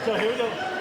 So here we go.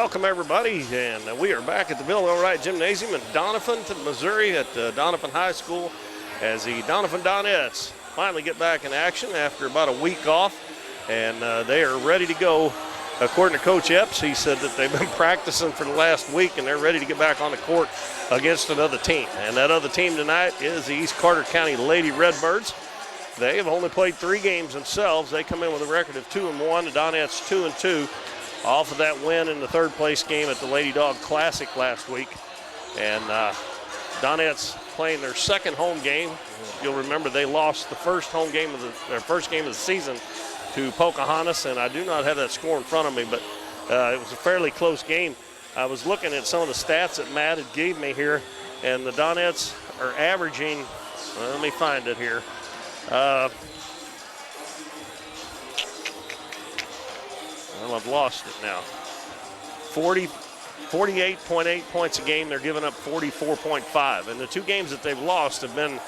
welcome everybody, and we are back at the Bill Wright Gymnasium in Doniphan, Missouri at Doniphan High School as the Doniphan Donettes finally get back in action after about a week off, and they are ready to go. According to Coach Epps, he said that they've been practicing for the last week and they're ready to get back on the court against another team. And that other team tonight is the East Carter County Lady Redbirds. They have only played 3 games themselves. They come in with a record of 2-1. The Donettes 2-2 off of that win in the third place game at the Lady Dog Classic last week. And Donettes playing their second home game. You'll remember they lost the first home game of their first game of the season to Pocahontas, and I do not have that score in front of me, but it was a fairly close game. I was looking at some of the stats that Matt had gave me here, and the Donettes are averaging, let me find it here. Well, I've lost it now. 48.8 points a game. They're giving up 44.5, and the 2 games that they've lost have been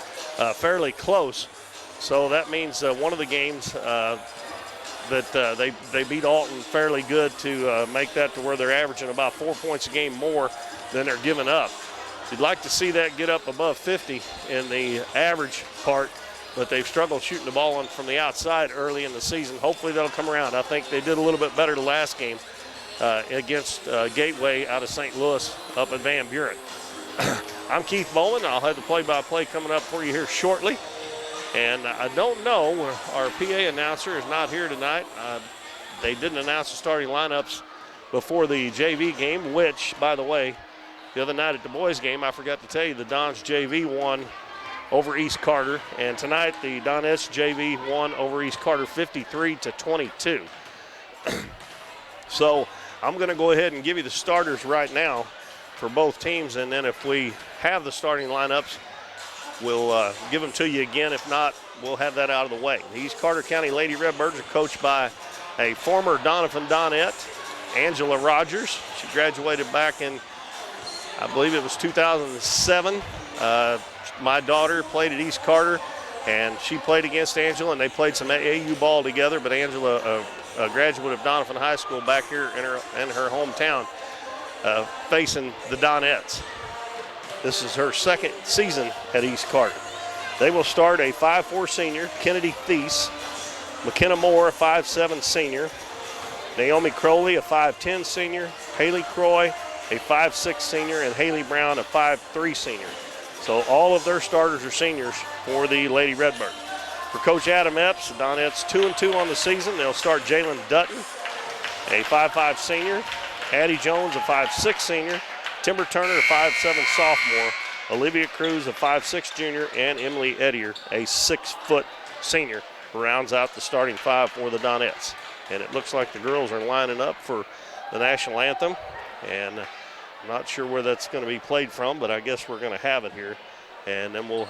fairly close. So that means one of the games that they beat Alton fairly good to make that to where they're averaging about 4 points a game more than they're giving up. You'd like to see that get up above 50 in the average part, but they've struggled shooting the ball from the outside early in the season. Hopefully that'll come around. I think they did a little bit better the last game against Gateway out of St. Louis up at Van Buren. I'm Keith Bowman. I'll have the play-by-play coming up for you here shortly. And I don't know, our PA announcer is not here tonight. They didn't announce the starting lineups before the JV game, which, by the way, the other night at the boys game, I forgot to tell you, the Dons JV won over East Carter. And tonight, the Donettes JV won over East Carter 53-22. So I'm going to go ahead and give you the starters right now for both teams. And then if we have the starting lineups, we'll give them to you again. If not, we'll have that out of the way. The East Carter County Lady Redbirds are coached by a former Doniphan Donette, Angela Rogers. She graduated back in, I believe it was 2007. My daughter played at East Carter, and she played against Angela, and they played some AAU ball together, but Angela, a graduate of Doniphan High School back here in her hometown, facing the Donettes. This is her second season at East Carter. They will start a 5'4 senior, Kennedy Thies, McKenna Moore, a 5'7 senior, Naomi Crowley, a 5'10 senior, Haley Croy, a 5'6 senior, and Haley Brown, a 5'3 senior. So all of their starters are seniors for the Lady Redbirds. For Coach Adam Epps, the Donettes 2-2 on the season. They'll start Jalen Dutton, a 5'5 senior, Addie Jones, a 5'6 senior, Timber Turner, a 5'7 sophomore, Olivia Cruz, a 5'6 junior, and Emily Edier, a 6-foot senior, rounds out the starting 5 for the Donettes. And it looks like the girls are lining up for the national anthem. And I'm not sure where that's going to be played from, but I guess we're going to have it here. And then we'll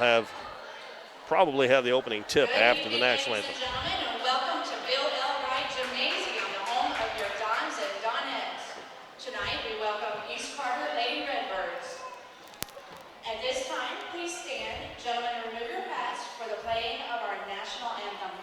probably have the opening tip after the national anthem. Welcome to Bill Wright Gymnasium, the home of your Dons and Donettes. Tonight we welcome East Carter Lady Redbirds. At this time, please stand. Gentlemen, remove your hats for the playing of our national anthem.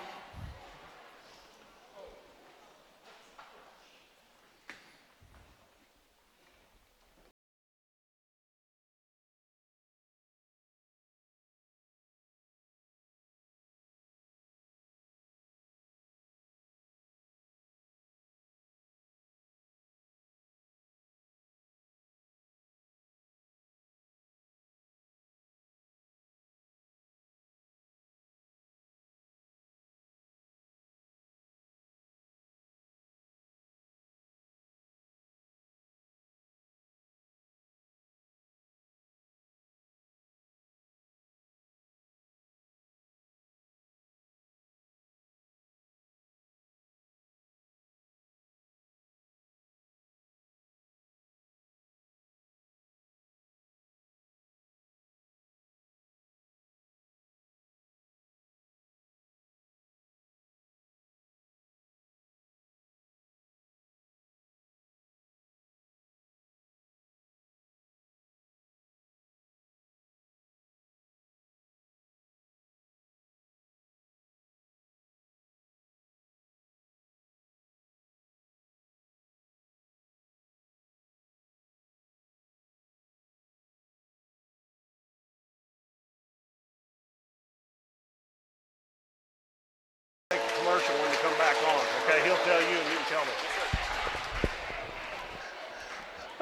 commercial when we come back on. Okay, he'll tell you and you can tell me.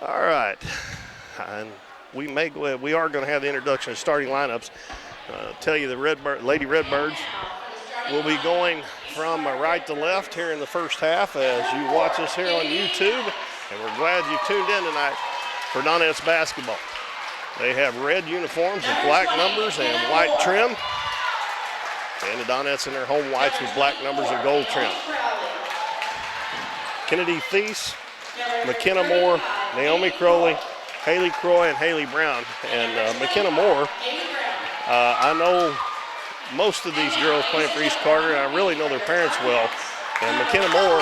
All right, and we are going to have the introduction of starting lineups. Tell you the Lady Redbirds will be going from right to left here in the first half as you watch us here on YouTube, and we're glad you tuned in tonight for Donettes basketball. They have red uniforms with black numbers and white trim, and the Donettes in their home whites with black numbers and gold trim. Kennedy Thies, McKenna Moore, Naomi Crowley, Haley Croy, and Haley Brown. And McKenna Moore, I know most of these girls playing for East Carter, and I really know their parents well. And McKenna Moore,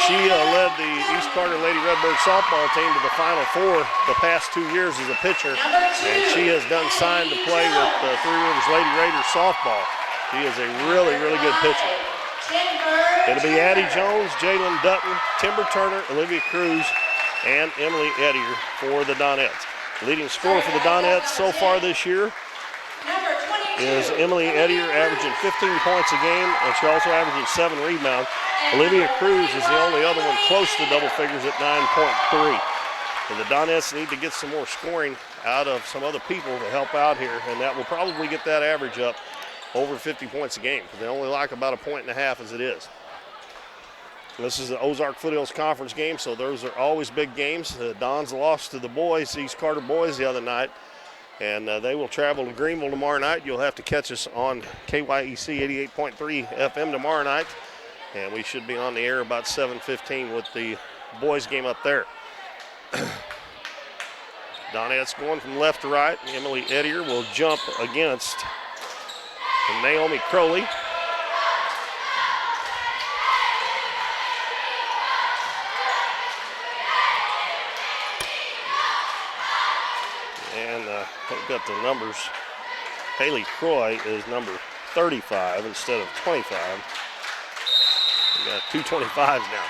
she led the East Carter Lady Redbirds softball team to the Final Four the past 2 years as a pitcher, and she has done signed to play with Three Rivers Lady Raiders softball. She is a really, really good pitcher. It'll be Addie Jones, Jalen Dutton, Timber Turner, Olivia Cruz, and Emily Ettier for the Donettes. Leading scorer for the Donettes so far this year is Emily Ettier, averaging 15 points a game, and she also averaging 7 rebounds. Olivia Cruz is the only other one close to double figures at 9.3. And the Donettes need to get some more scoring out of some other people to help out here, and that will probably get that average up over 50 points a game, because they only like about 1.5 points as it is. This is the Ozark Foothills Conference game, so those are always big games. The Dons lost to the boys, East Carter boys, the other night, and they will travel to Greenville tomorrow night. You'll have to catch us on KYEC 88.3 FM tomorrow night, and we should be on the air about 7:15 with the boys game up there. Donettes going from left to right. Emily Ettier will jump against Naomi Crowley. And I've got the numbers. Haley Croy is number 35 instead of 25. We got 2 25s now.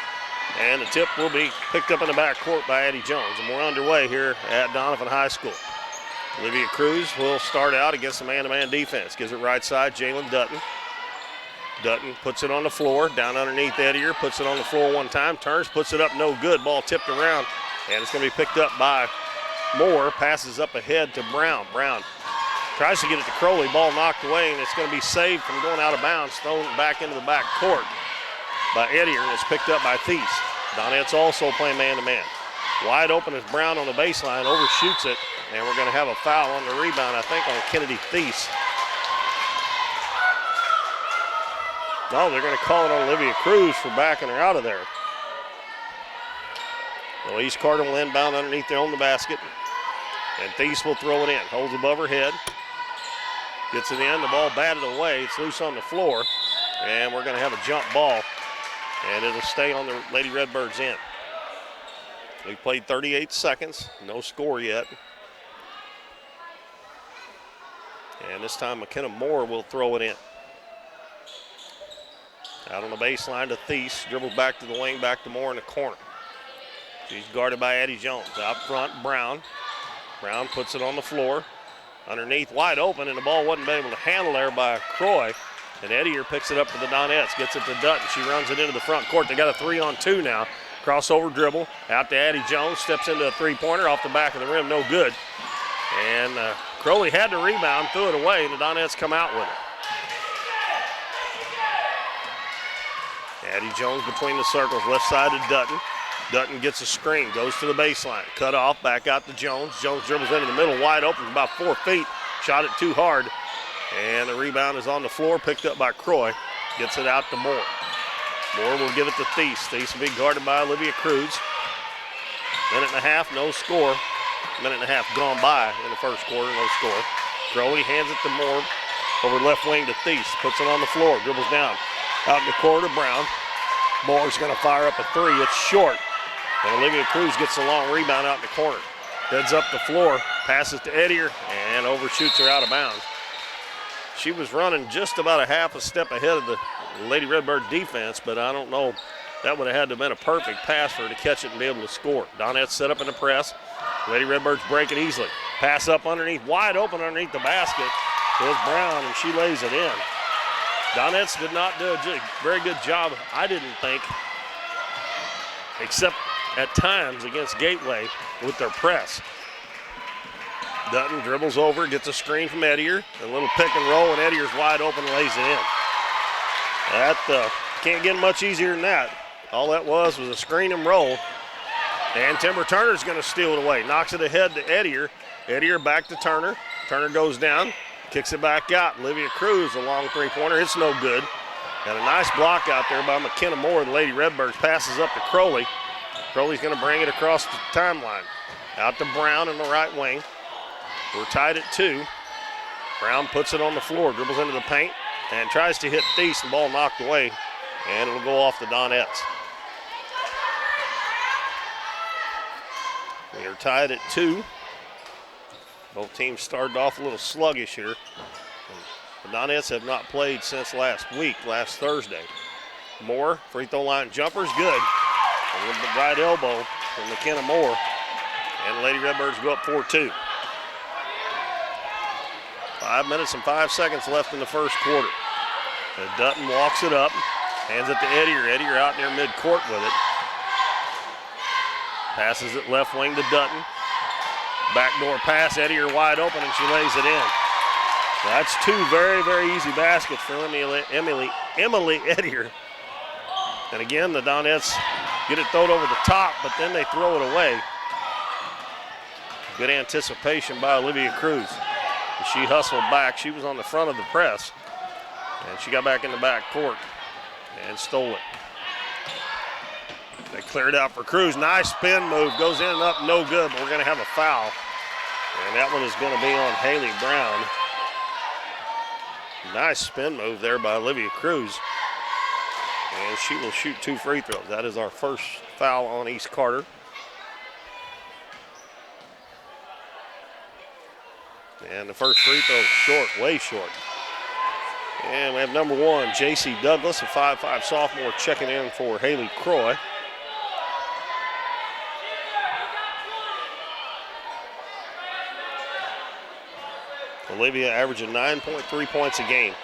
And the tip will be picked up in the backcourt by Addie Jones. And we're underway here at Doniphan High School. Olivia Cruz will start out against the man-to-man defense. Gives it right side, Jalen Dutton. Dutton puts it on the floor, down underneath Ettier, puts it on the floor one time, turns, puts it up, no good. Ball tipped around, and it's going to be picked up by Moore. Passes up ahead to Brown. Brown tries to get it to Crowley. Ball knocked away, and it's going to be saved from going out of bounds, thrown back into the back court by Ettier, and it's picked up by Thies. Donettes also playing man-to-man. Wide open is Brown on the baseline, overshoots it, and we're going to have a foul on the rebound, I think, on Kennedy Thies. No, they're going to call it on Olivia Cruz for backing her out of there. So East Carter will inbound underneath their own the basket, and Thies will throw it in. Holds above her head, gets it in, the ball batted away. It's loose on the floor, and we're going to have a jump ball, and it'll stay on the Lady Redbirds end. We played 38 seconds, no score yet. And this time McKenna Moore will throw it in. Out on the baseline to Thies, dribbles back to the wing, back to Moore in the corner. She's guarded by Addie Jones. Out front, Brown. Brown puts it on the floor. Underneath, wide open, and the ball wasn't able to handle there by Croy. And Ettier picks it up for the Donettes, gets it to Dutton. She runs it into the front court. They got a 3-on-2 now. Crossover dribble, out to Addie Jones, steps into a three-pointer off the back of the rim, no good. And Crowley had to rebound, threw it away, and the Donettes come out with it. Addie Jones between the circles, left side to Dutton. Dutton gets a screen, goes to the baseline, cut off, back out to Jones. Jones dribbles into the middle, wide open, about 4 feet, shot it too hard. And the rebound is on the floor, picked up by Croy, gets it out to Moore. Moore will give it to Thies. Thies will be guarded by Olivia Cruz. Minute and a half, no score. Minute and a half gone by in the first quarter, no score. Crowley hands it to Moore over left wing to Thies. Puts it on the floor, dribbles down. Out in the corner, Brown. Moore's going to fire up a three. It's short. And Olivia Cruz gets a long rebound out in the corner. Heads up the floor, passes to Ettier, and overshoots her out of bounds. She was running just about a half a step ahead of the Lady Redbird defense, but I don't know. That would have had to have been a perfect pass for her to catch it and be able to score. Donettes set up in the press. Lady Redbirds break it easily. Pass up underneath, wide open underneath the basket. There's Brown, and she lays it in. Donettes did not do a very good job, I didn't think, except at times against Gateway with their press. Dutton dribbles over, gets a screen from Ettier, a little pick and roll, and Ettier's wide open and lays it in. That can't get much easier than that. All that was a screen and roll. And Timber Turner's going to steal it away. Knocks it ahead to Ettier. Ettier back to Turner. Turner goes down, kicks it back out. Olivia Cruz, a long three-pointer. It's no good. Got a nice block out there by McKenna Moore. The Lady Redbirds passes up to Crowley. Crowley's going to bring it across the timeline. Out to Brown in the right wing. We're tied at 2. Brown puts it on the floor, dribbles into the paint, and tries to hit Thies. The ball knocked away, and it'll go off the Donettes. We are tied at 2. Both teams started off a little sluggish here. The Donettes have not played since last Thursday. Moore, free throw line jumper's good. A little bit right elbow from McKenna Moore. And the Lady Redbirds go up 4-2. 5 minutes and 5 seconds left in the first quarter. And Dutton walks it up, hands it to Ettier. Ettier out near midcourt with it. Passes it left wing to Dutton. Backdoor pass, Ettier wide open, and she lays it in. That's 2 very, very easy baskets for Emily Ettier. And again, the Donettes get it thrown over the top, but then they throw it away. Good anticipation by Olivia Cruz. She hustled back. She was on the front of the press, and she got back in the back court and stole it. They cleared out for Cruz. Nice spin move. Goes in and up, no good, but we're going to have a foul. And that one is going to be on Haley Brown. Nice spin move there by Olivia Cruz. And she will shoot 2 free throws. That is our first foul on East Carter. And the first free throw is short, way short. And we have number 1, J.C. Douglas, a 5'5" sophomore, checking in for Haley Croy. Olivia averaging 9.3 points a game.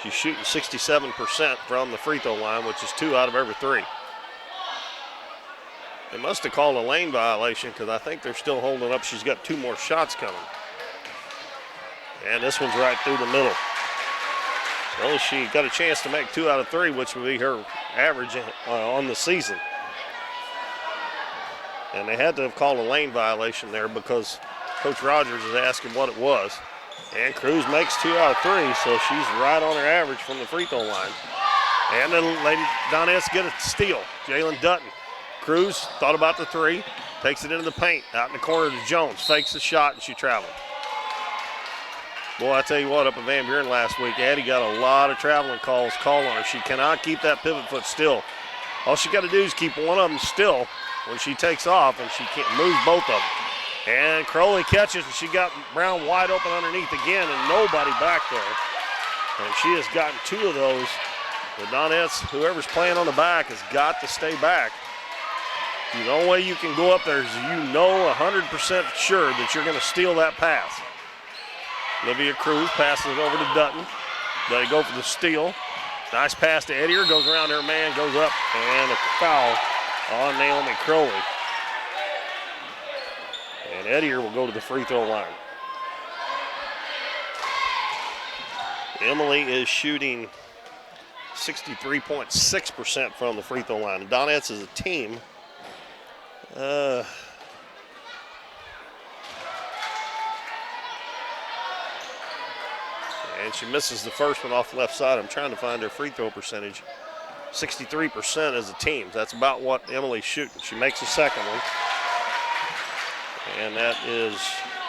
She's shooting 67% from the free throw line, which is 2 out of every 3. They must have called a lane violation because I think they're still holding up. She's got 2 more shots coming. And this one's right through the middle. Well, she got a chance to make 2 out of 3, which would be her average on the season. And they had to have called a lane violation there because Coach Rogers is asking what it was. And Cruz makes 2 out of 3, so she's right on her average from the free throw line. And the Lady Donettes get a steal. Jalen Dutton. Cruz thought about the 3, takes it into the paint, out in the corner to Jones, fakes the shot, and she traveled. Boy, I tell you what, up at Van Buren last week, Addie got a lot of traveling calls called on her. She cannot keep that pivot foot still. All she got to do is keep one of them still when she takes off, and she can't move both of them. And Crowley catches, and she got Brown wide open underneath again, and nobody back there. And she has gotten 2 of those. The Donettes, whoever's playing on the back, has got to stay back. The only way you can go up there is 100% sure that you're going to steal that pass. Olivia Cruz passes it over to Dutton. They go for the steal. Nice pass to Ettier, goes around her man, goes up, and a foul on Naomi Crowley. And Ettier will go to the free throw line. Emily is shooting 63.6% from the free throw line. And Donettes as a team, and she misses the first one off the left side. I'm trying to find her free throw percentage. 63% as a team. That's about what Emily's shooting. She makes the second one. And that is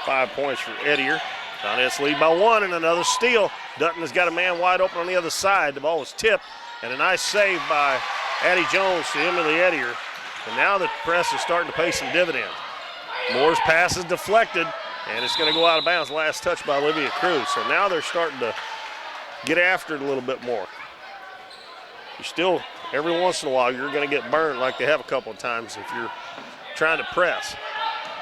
5 points for Ettier. Donettes lead by 1 and another steal. Dutton has got a man wide open on the other side. The ball is tipped, and a nice save by Addie Jones to Emily Ettier. And now the press is starting to pay some dividends. Moore's pass is deflected, and it's going to go out of bounds. Last touch by Olivia Cruz. So now they're starting to get after it a little bit more. You still, every once in a while, you're going to get burned like they have a couple of times if you're trying to press.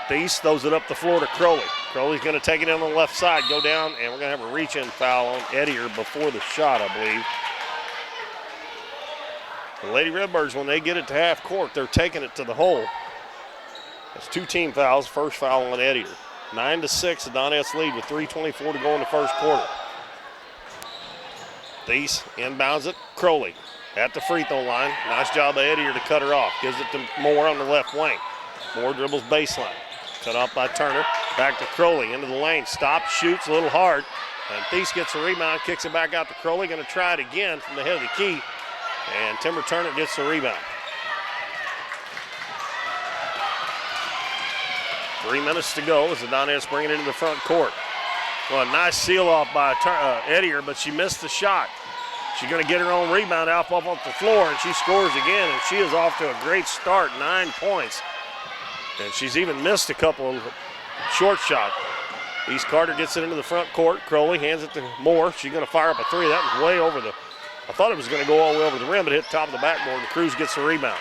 Thies throws it up the floor to Crowley. Crowley's going to take it in on the left side, go down, and we're going to have a reach-in foul on Ettier before the shot, I believe. The Lady Redbirds, when they get it to half court, they're taking it to the hole. That's 2 team fouls, first foul on Ettier. 9-6, the Donettes lead with 3:24 to go in the first quarter. Thies inbounds it, Crowley at the free throw line. Nice job by Ettier to cut her off. Gives it to Moore on the left wing. Moore dribbles baseline. Cut off by Turner. Back to Crowley into the lane. Stops, shoots a little hard. And Thies gets the rebound, kicks it back out to Crowley. Going to try it again from the head of the key. And Timber Turner gets the rebound. 3 minutes to go as the Donettes bring it into the front court. Well, a nice seal off by Ettier, but she missed the shot. She's going to get her own rebound off the floor, and she scores again, and she is off to a great start, 9 points. And she's even missed a couple of short shots. East Carter gets it into the front court. Crowley hands it to Moore. She's going to fire up a 3. That was way over the, I thought it was going to go all the way over the rim, but hit the top of the backboard. The Cruz gets the rebound.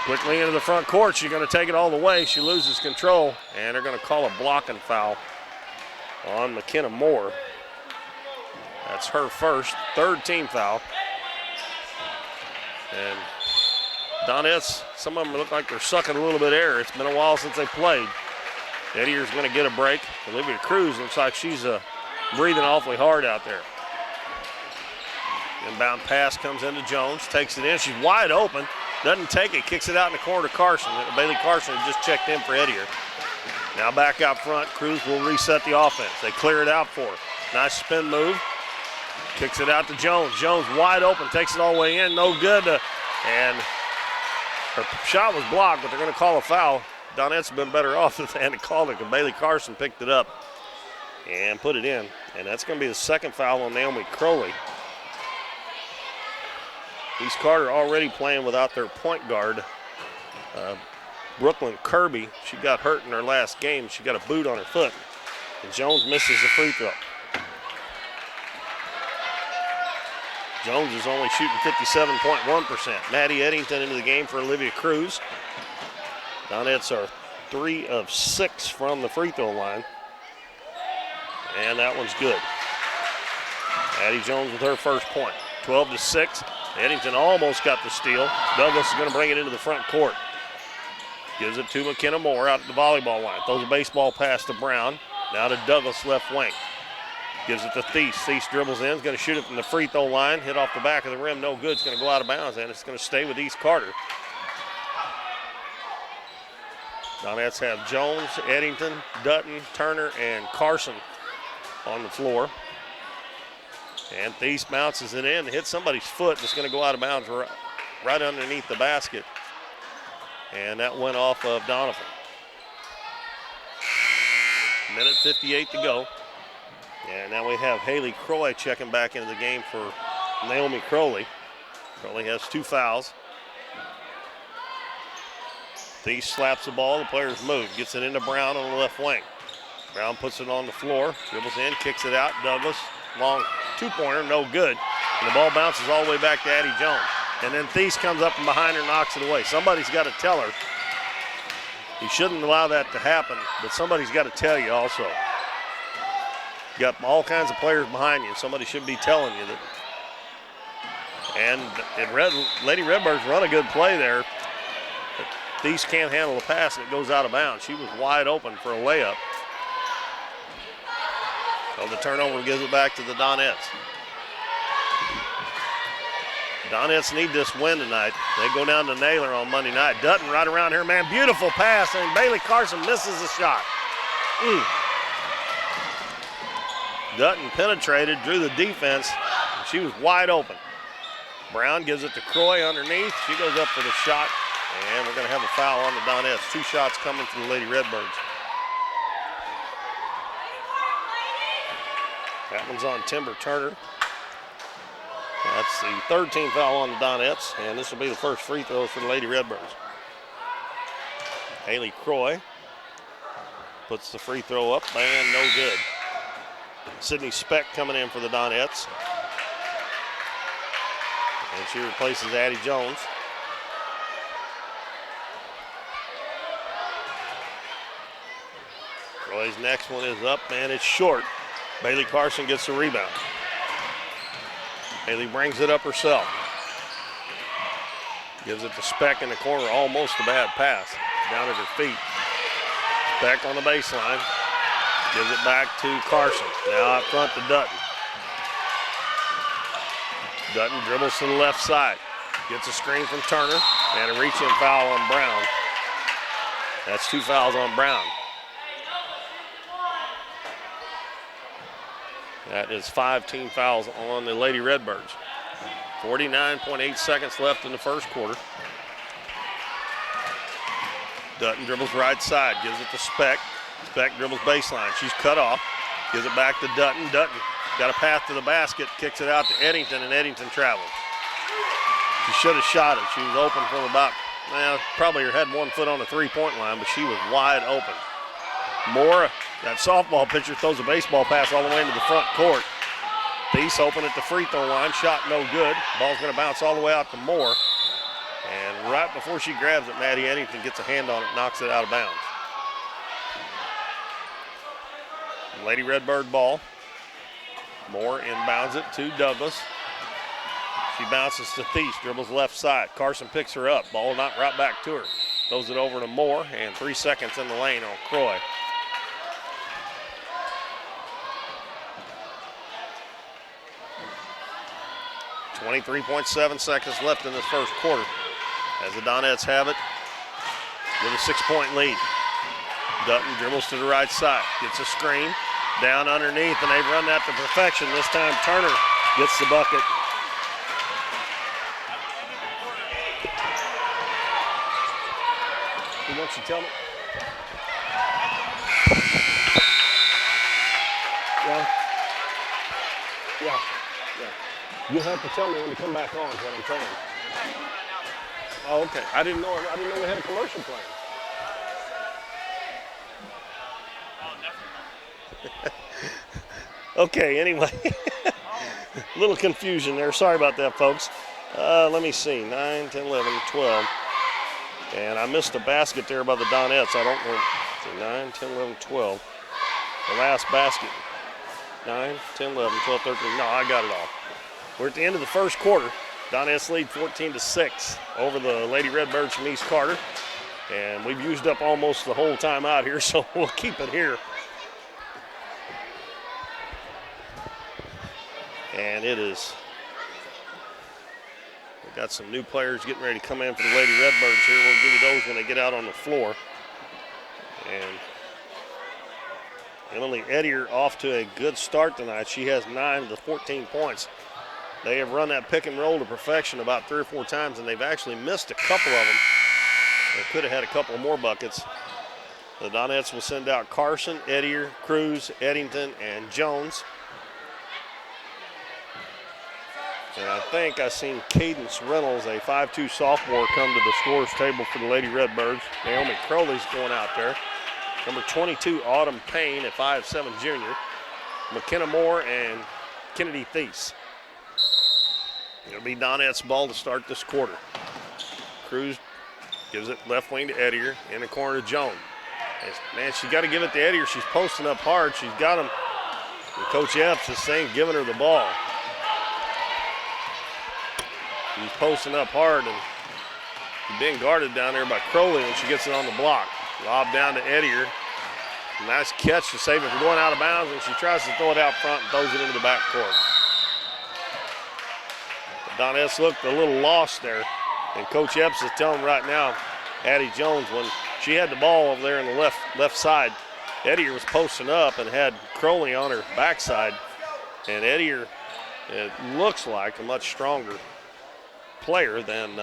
Quickly into the front court. She's going to take it all the way. She loses control, and they're going to call a blocking foul on McKenna Moore. That's her first, 3rd team foul. And Donettes, some of them look like they're sucking a little bit of air. It's been a while since they played. Ettier's going to get a break. Olivia Cruz looks like she's breathing awfully hard out there. Inbound pass comes into Jones, takes it in. She's wide open, doesn't take it, kicks it out in the corner to Carson. Bailey Carson had just checked in for Ettier. Now back out front, Cruz will reset the offense. They clear it out for her. Nice spin move. Kicks it out to Jones. Jones wide open, takes it all the way in, no good. And her shot was blocked, but they're going to call a foul. Donettes have been better off if they hadn't called it, because Bailey Carson picked it up and put it in. And that's going to be the 2nd foul on Naomi Crowley. East Carter already playing without their point guard, Brooklyn Kirby. She got hurt in her last game. She got a boot on her foot. And Jones misses the free throw. Jones is only shooting 57.1%. Maddie Eddington into the game for Olivia Cruz. Donettes are 3 of 6 from the free throw line. And that one's good. Addie Jones with her first point. 12-6. Eddington almost got the steal. Douglas is going to bring it into the front court. Gives it to McKenna Moore out at the volleyball line. Throws a baseball pass to Brown. Now to Douglas left wing. Gives it to Thies. Thies dribbles in. Is going to shoot it from the free throw line. Hit off the back of the rim. No good. It's going to go out of bounds, and it's going to stay with East Carter. Donettes have Jones, Eddington, Dutton, Turner, and Carson on the floor. And Thies bounces it in, hits somebody's foot, and it's going to go out of bounds right underneath the basket. And that went off of Doniphan. 1:58 to go. And now we have Haley Croy checking back into the game for Naomi Crowley. Crowley has 2 fouls. Thies slaps the ball, the players move. Gets it into Brown on the left wing. Brown puts it on the floor, dribbles in, kicks it out. Douglas, long 2-pointer, no good. And the ball bounces all the way back to Addie Jones. And then Thies comes up from behind her and knocks it away. Somebody's got to tell her. You shouldn't allow that to happen, but somebody's got to tell you also. You got all kinds of players behind you, and somebody should be telling you that. And Lady Redbirds run a good play there. But Thies can't handle the pass, and it goes out of bounds. She was wide open for a layup. So the turnover gives it back to the Donettes. Donettes need this win tonight. They go down to Naylor on Monday night. Dutton right around here, man. Beautiful pass, and Bailey Carson misses the shot. Dutton penetrated, drew the defense. She was wide open. Brown gives it to Croy underneath. She goes up for the shot, and we're going to have a foul on the Donettes. 2 shots coming from the Lady Redbirds. That one's on Timber Turner. That's the 3rd team foul on the Donettes, and this will be the first free throw for the Lady Redbirds. Haley Croy puts the free throw up, and no good. Sydney Speck coming in for the Donettes. And she replaces Addie Jones. Roy's next one is up, and it's short. Bailey Carson gets the rebound. Bailey brings it up herself. Gives it to Speck in the corner, almost a bad pass. Down at her feet. Speck on the baseline. Gives it back to Carson. Now out front to Dutton. Dutton dribbles to the left side. Gets a screen from Turner, and a reach-in foul on Brown. That's 2 fouls on Brown. That is 5 team fouls on the Lady Redbirds. 49.8 seconds left in the first quarter. Dutton dribbles right side, gives it to Speck. Speck dribbles baseline. She's cut off. Gives it back to Dutton. Dutton got a path to the basket, kicks it out to Eddington, and Eddington travels. She should have shot it. She was open from about, probably had 1 foot on the three-point line, but she was wide open. Moore, that softball pitcher, throws a baseball pass all the way into the front court. Thies open at the free throw line, shot no good. Ball's going to bounce all the way out to Moore. And right before she grabs it, Maddie Eddington gets a hand on it, knocks it out of bounds. Lady Redbird ball. Moore inbounds it to Douglas. She bounces to Thies, dribbles left side. Carson picks her up, ball knocked right back to her. Throws it over to Moore, and 3 seconds in the lane on Croy. .7 seconds left in this first quarter as the Donettes have it with a 6-point lead. Dutton dribbles to the right side, gets a screen, down underneath, and they've run that to perfection. This time Turner gets the bucket. Why don't you tell me? Yeah. You have to tell me when to come back on is what I'm saying. Oh, okay. I didn't know we had a commercial playing. Okay, anyway. A little confusion there. Sorry about that, folks. Let me see. 9, 10, 11, 12. And I missed a basket there by the Donettes. I don't know. 9, 10, 11, 12. The last basket. 9, 10, 11, 12, 13. No, I got it all. We're at the end of the first quarter. Donettes lead 14-6 over the Lady Redbirds from East Carter. And we've used up almost the whole time out here, so we'll keep it here. And it is, we've got some new players getting ready to come in for the Lady Redbirds here. We'll give you those when they get out on the floor. And Emily Eddier off to a good start tonight. She has 9 of the 14 points. They have run that pick and roll to perfection about 3 or 4 times, and they've actually missed a couple of them. They could have had a couple more buckets. The Donettes will send out Carson, Eddier, Cruz, Eddington, and Jones. And I think I seen Cadence Reynolds, a 5'2 sophomore, come to the scorer's table for the Lady Redbirds. Naomi Crowley's going out there. Number 22, Autumn Payne, a 5'7 junior. McKenna Moore and Kennedy Thies. It'll be Donette's ball to start this quarter. Cruz gives it left wing to Eddier, in the corner to Jones. Man, she's got to give it to Eddier. She's posting up hard. She's got him. And Coach Epps is saying, giving her the ball. She's posting up hard and being guarded down there by Crowley when she gets it on the block. Lob down to Eddier. Nice catch to save it from going out of bounds, and she tries to throw it out front and throws it into the backcourt. Donettes looked a little lost there, and Coach Epps is telling right now, Addie Jones, when she had the ball over there on the left side, Eddier was posting up and had Crowley on her backside, and Eddier, it looks like a much stronger player than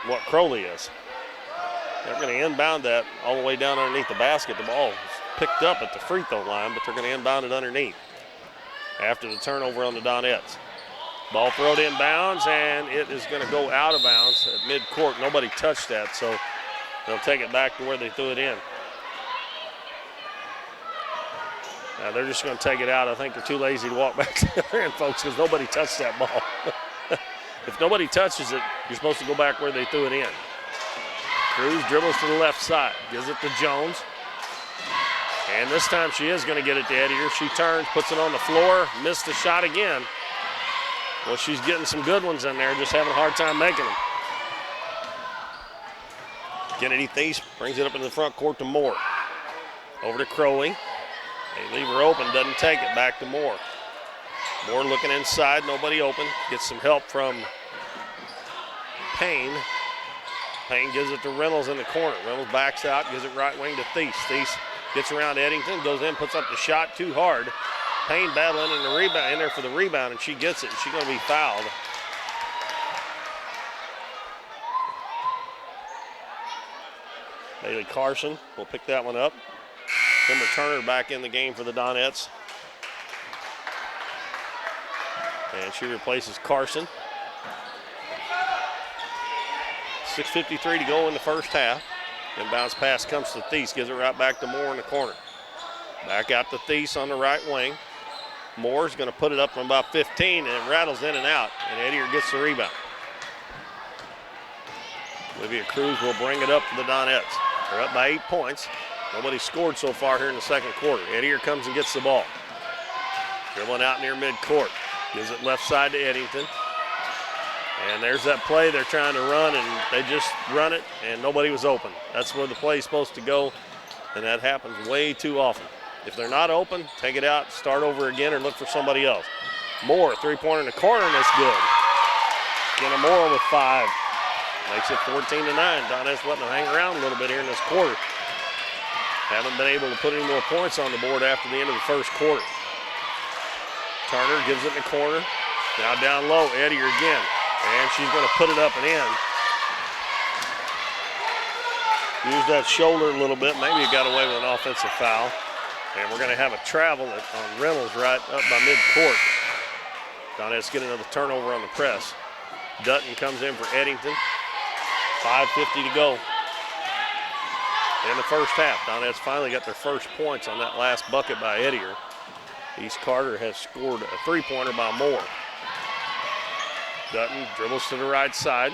what Crowley is. They're going to inbound that all the way down underneath the basket. The ball was picked up at the free throw line, but they're going to inbound it underneath after the turnover on the Donettes. Ball thrown inbounds, and it is going to go out of bounds at midcourt. Nobody touched that, so they'll take it back to where they threw it in. Now they're just going to take it out. I think they're too lazy to walk back there, folks, because nobody touched that ball. If nobody touches it, you're supposed to go back where they threw it in. Cruz dribbles to the left side, gives it to Jones. And this time she is going to get it to Edier. She turns, puts it on the floor, missed the shot again. Well, she's getting some good ones in there, just having a hard time making them. Kennedy Thies brings it up into the front court to Moore. Over to Crowley. They leave her open, doesn't take it, back to Moore. Moore looking inside, nobody open. Gets some help from Payne. Payne gives it to Reynolds in the corner. Reynolds backs out, gives it right wing to Thies. Thies gets around Eddington, goes in, puts up the shot too hard. Payne battling in the rebound, in there for the rebound, and she gets it, and she's going to be fouled. Bailey Carson will pick that one up. Timber Turner back in the game for the Donettes. And she replaces Carson. 6:53 to go in the first half. Inbounds pass comes to Thies, gives it right back to Moore in the corner. Back out to Thies on the right wing. Moore's going to put it up from about 15 and it rattles in and out, and Edier gets the rebound. Olivia Cruz will bring it up for the Donettes. They're up by 8 points. Nobody scored so far here in the second quarter. Edier comes and gets the ball. Dribbling out near midcourt. Gives it left side to Eddington. And there's that play they're trying to run, and they just run it, and nobody was open. That's where the play's supposed to go, and that happens way too often. If they're not open, take it out, start over again, or look for somebody else. Moore, three-pointer in the corner, and that's good. Kenna Moore with 5. Makes it 14-9. Donettes letting them hang around a little bit here in this quarter. Haven't been able to put any more points on the board after the end of the first quarter. Turner gives it in the corner. Now down low, Edier again. And she's going to put it up and in. Use that shoulder a little bit. Maybe it got away with an offensive foul. And we're going to have a travel on Reynolds right up by midcourt. Donettes get another turnover on the press. Dutton comes in for Eddington. 5:50 to go in the first half. Donettes finally got their first points on that last bucket by Edier. East Carter has scored a three-pointer by Moore. Dutton dribbles to the right side.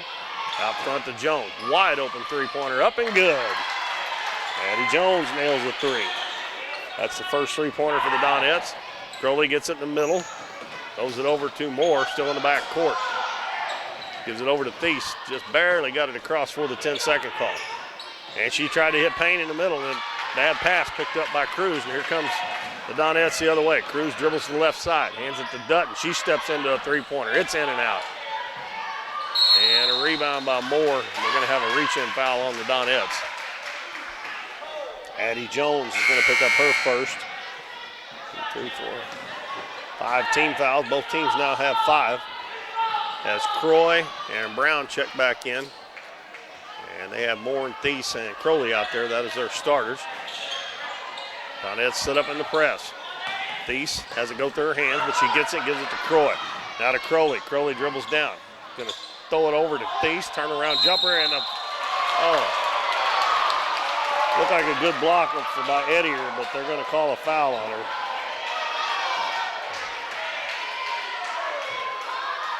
Out front to Jones. Wide open three-pointer, up and good. Addie Jones nails a 3. That's the first three-pointer for the Donettes. Crowley gets it in the middle. Throws it over to Moore, still in the back court. Gives it over to Thies. Just barely got it across for the 10-second call. And she tried to hit Payne in the middle, and bad pass picked up by Cruz, and here comes the Donettes the other way. Cruz dribbles to the left side, hands it to Dutton. She steps into a three-pointer. It's in and out. And a rebound by Moore. We're going to have a reach-in foul on the Donettes. Addie Jones is going to pick up her first. 2, 3, 4, 5 team fouls. Both teams now have 5. As Croy and Brown check back in. And they have Moore and Thies and Crowley out there. That is their starters. Donettes set up in the press. Thies has it go through her hands, but she gets it, gives it to Croy. Now to Crowley. Crowley dribbles down. Going to throw it over to Thies. Turn around jumper and looked like a good block by Edier, but they're going to call a foul on her.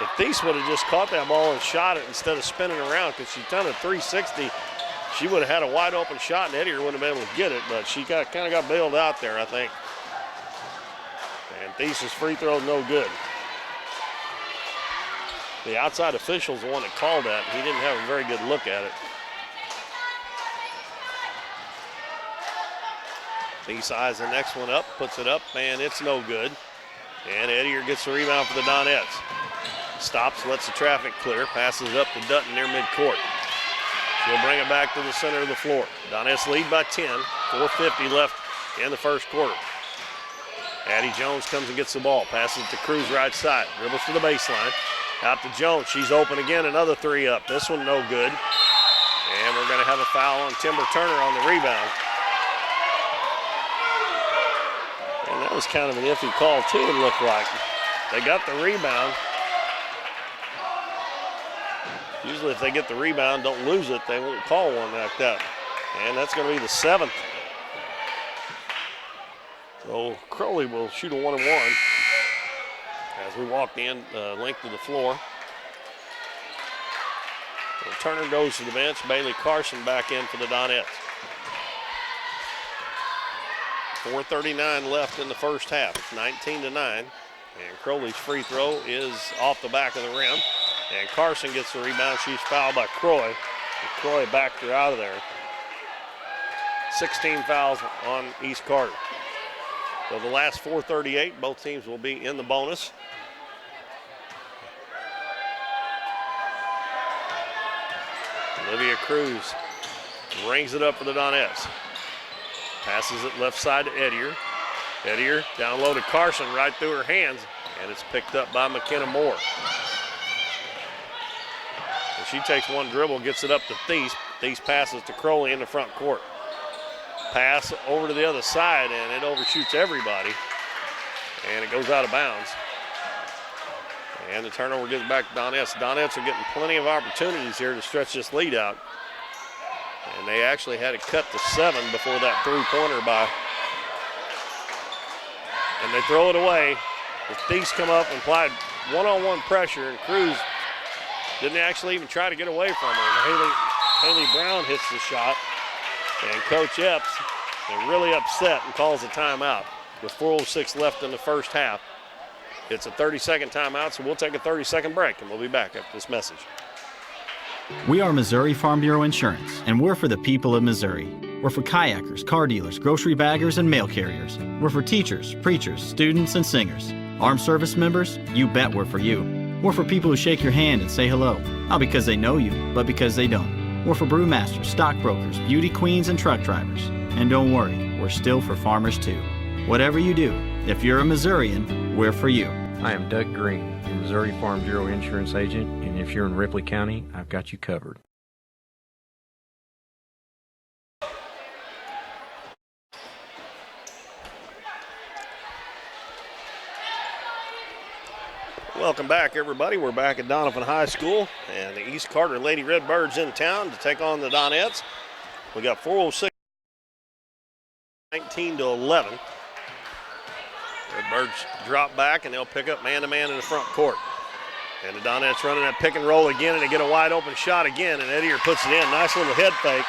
If Thies would have just caught that ball and shot it instead of spinning around, because she done a 360, she would have had a wide open shot and Edier wouldn't have been able to get it, but she kind of got bailed out there, I think. And Thies' free throw no good. The outside official's the one that called that. He didn't have a very good look at it. Thies eyes the next one up, puts it up, and it's no good. And Edier gets the rebound for the Donettes. Stops, lets the traffic clear, passes it up to Dutton near midcourt. She'll bring it back to the center of the floor. Donettes lead by 10, 4:50 left in the first quarter. Addie Jones comes and gets the ball, passes it to Cruz right side, dribbles to the baseline. Out to Jones, she's open again, another 3 up. This one no good. And we're gonna have a foul on Timber Turner on the rebound. And that was kind of an iffy call too, it looked like. They got the rebound. Usually if they get the rebound, don't lose it, they won't call one like that. And that's going to be the 7th. So Crowley will shoot a 1-and-1 as we walk the length of the floor. So Turner goes to the bench. Bailey Carson back in for the Donettes. 4:39 left in the first half. It's 19-9. And Crowley's free throw is off the back of the rim. And Carson gets the rebound. She's fouled by Croy. And Croy backed her out of there. 16 fouls on East Carter. So the last 4:38, both teams will be in the bonus. Olivia Cruz rings it up for the Donettes. Passes it left side to Edier. Edier down low to Carson, right through her hands, and it's picked up by McKenna Moore. And she takes one dribble, gets it up to Thies. Thies passes to Crowley in the front court. Pass over to the other side, and it overshoots everybody, and it goes out of bounds. And the turnover gets back to Donettes. Donettes are getting plenty of opportunities here to stretch this lead out. And they actually had it cut to 7 before that three-pointer by. And they throw it away. The Thies come up and applied one-on-one pressure, and Cruz didn't actually even try to get away from her. And Haley Brown hits the shot. And Coach Epps is really upset and calls a timeout with 4:06 left in the first half. It's a 30-second timeout, so we'll take a 30-second break, and we'll be back after this message. We are Missouri Farm Bureau Insurance, and we're for the people of Missouri. We're for kayakers, car dealers, grocery baggers, and mail carriers. We're for teachers, preachers, students, and singers. Armed service members, you bet we're for you. We're for people who shake your hand and say hello, not because they know you, but because they don't. We're for brewmasters, stockbrokers, beauty queens, and truck drivers. And don't worry, we're still for farmers too. Whatever you do, if you're a Missourian, we're for you. I am Doug Green, your Missouri Farm Bureau Insurance Agent, and if you're in Ripley County, I've got you covered. Welcome back, everybody. We're back at Doniphan High School, and the East Carter Lady Redbirds in town to take on the Donettes. We got 4:06, 19-11. Redbirds drop back, and they'll pick up man-to-man in the front court. And the Donettes running that pick and roll again, and they get a wide open shot again, and Edier puts it in. Nice little head fake.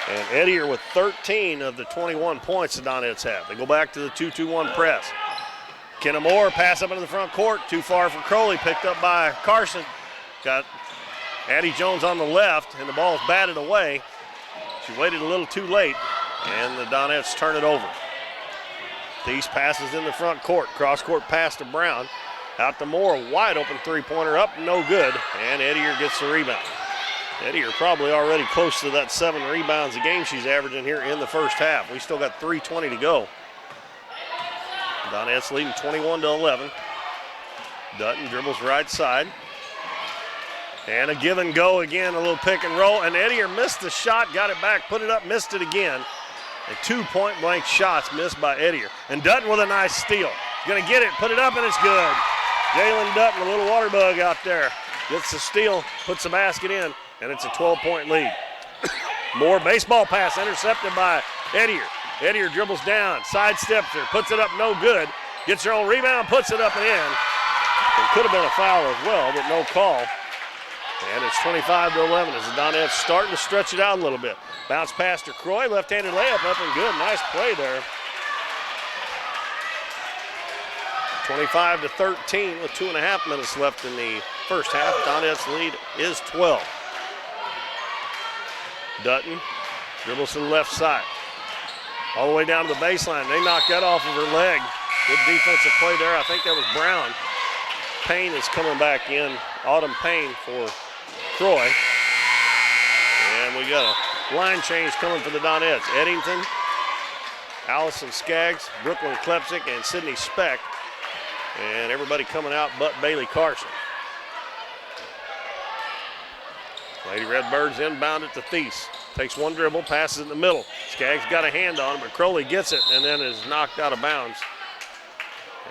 And Edier with 13 of the 21 points the Donettes have. They go back to the 2-2-1 press. Kenna Moore pass up into the front court, too far for Crowley, picked up by Carson. Got Addie Jones on the left, and the ball's batted away. She waited a little too late, and the Donettes turn it over. Thies passes in the front court, cross-court pass to Brown. Out to Moore, wide open three-pointer up, no good, and Edier gets the rebound. Edier probably already close to that 7 rebounds a game she's averaging here in the first half. We still got 3:20 to go. Donettes leading 21-11. Dutton dribbles right side. And a give and go again, a little pick and roll. And Edier missed the shot, got it back, put it up, missed it again. And 2 point-blank shots missed by Edier. And Dutton with a nice steal. Gonna get it, put it up, and it's good. Jalen Dutton, a little water bug out there. Gets the steal, puts the basket in, and it's a 12-point lead. More baseball pass intercepted by Edier. Edier dribbles down, sidesteps her, puts it up, no good. Gets her own rebound, puts it up and in. It could have been a foul as well, but no call. And it's 25-11 as the Donettes starting to stretch it out a little bit. Bounce pass to Croy, left-handed layup up and good. Nice play there. 25-13 with 2.5 minutes left in the first half. Donettes lead is 12. Dutton dribbles to the left side. All the way down to the baseline. They knocked that off of her leg. Good defensive play there. I think that was Brown. Payne is coming back in. Autumn Payne for Croy. And we got a line change coming for the Donettes. Eddington, Allison Skaggs, Brooklyn Klepsick, and Sydney Speck. And everybody coming out but Bailey Carson. Lady Redbirds inbound it to Thies. Takes one dribble, passes in the middle. Skaggs got a hand on it, but Crowley gets it and then is knocked out of bounds.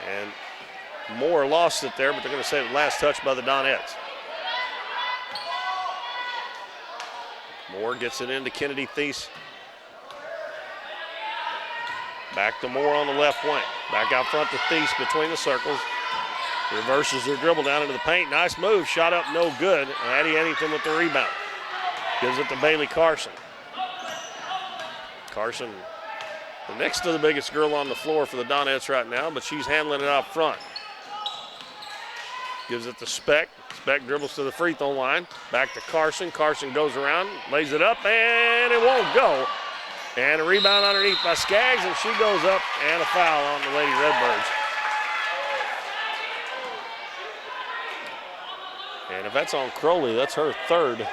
And Moore lost it there, but they're going to say it last touch by the Donettes. Moore gets it into Kennedy Thies. Back to Moore on the left wing. Back out front to Thies between the circles. Reverses her dribble down into the paint. Nice move, shot up, no good. Addie Eddington with the rebound. Gives it to Bailey Carson. Carson next to the biggest girl on the floor for the Donettes right now, but she's handling it out front. Gives it to Speck. Speck dribbles to the free throw line. Back to Carson. Carson goes around, lays it up, and it won't go. And a rebound underneath by Skaggs, and she goes up, and a foul on the Lady Redbirds. And if that's on Crowley, that's her third.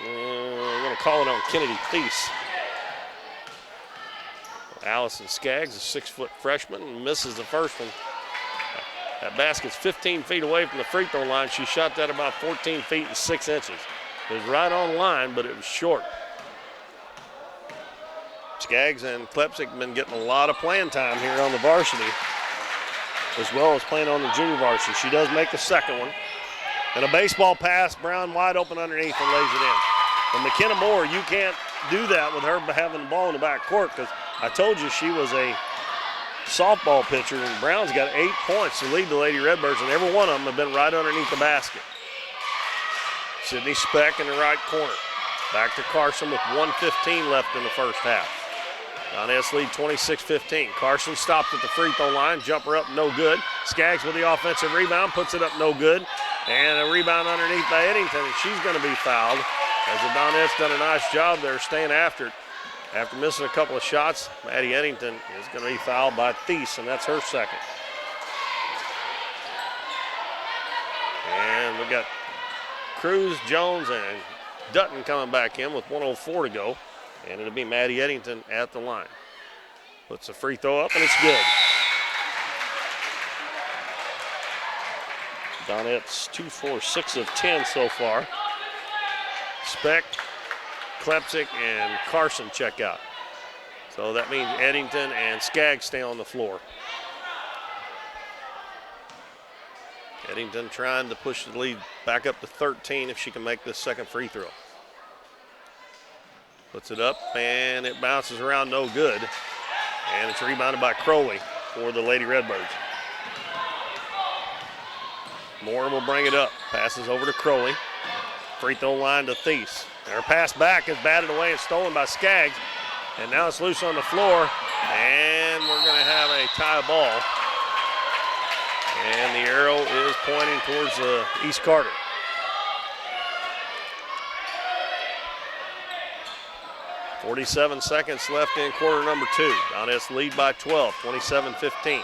We're going to call it on Kennedy Thies. Allison Skaggs, a 6-foot freshman, misses the first one. That basket's 15 feet away from the free throw line. She shot that about 14 feet and 6 inches. It was right on line, but it was short. Skaggs and Klepsik have been getting a lot of playing time here on the varsity, as well as playing on the junior varsity. She does make the second one. And a baseball pass, Brown wide open underneath and lays it in. But McKenna Moore, you can't do that with her having the ball in the back court, because I told you she was a softball pitcher, and Brown's got 8 points to lead the Lady Redbirds, and every one of them have been right underneath the basket. Sydney Speck in the right corner. Back to Carson with 1:15 left in the first half. Donettes lead 26-15. Carson stopped at the free throw line. Jumper up, no good. Skaggs with the offensive rebound, puts it up, no good. And a rebound underneath by Eddington, and she's going to be fouled, as the Donettes done a nice job there staying after it. After missing a couple of shots, Maddie Eddington is going to be fouled by Thies, and that's her second. And we got Cruz, Jones, and Dutton coming back in with 1:04 to go. And it'll be Maddie Eddington at the line. Puts a free throw up, and it's good. Donettes 2, 4, 6 of 10 so far. Speck, Klepsik, and Carson check out. So that means Eddington and Skaggs stay on the floor. Eddington trying to push the lead back up to 13 if she can make this second free throw. Puts it up, and it bounces around, no good. And it's rebounded by Crowley for the Lady Redbirds. Moore will bring it up. Passes over to Crowley. Free throw line to Thies. Her pass back is batted away and stolen by Skaggs. And now it's loose on the floor. And we're going to have a tie ball. And the arrow is pointing towards East Carter. .47 seconds left in quarter number 2. Donettes lead by 12, 27-15.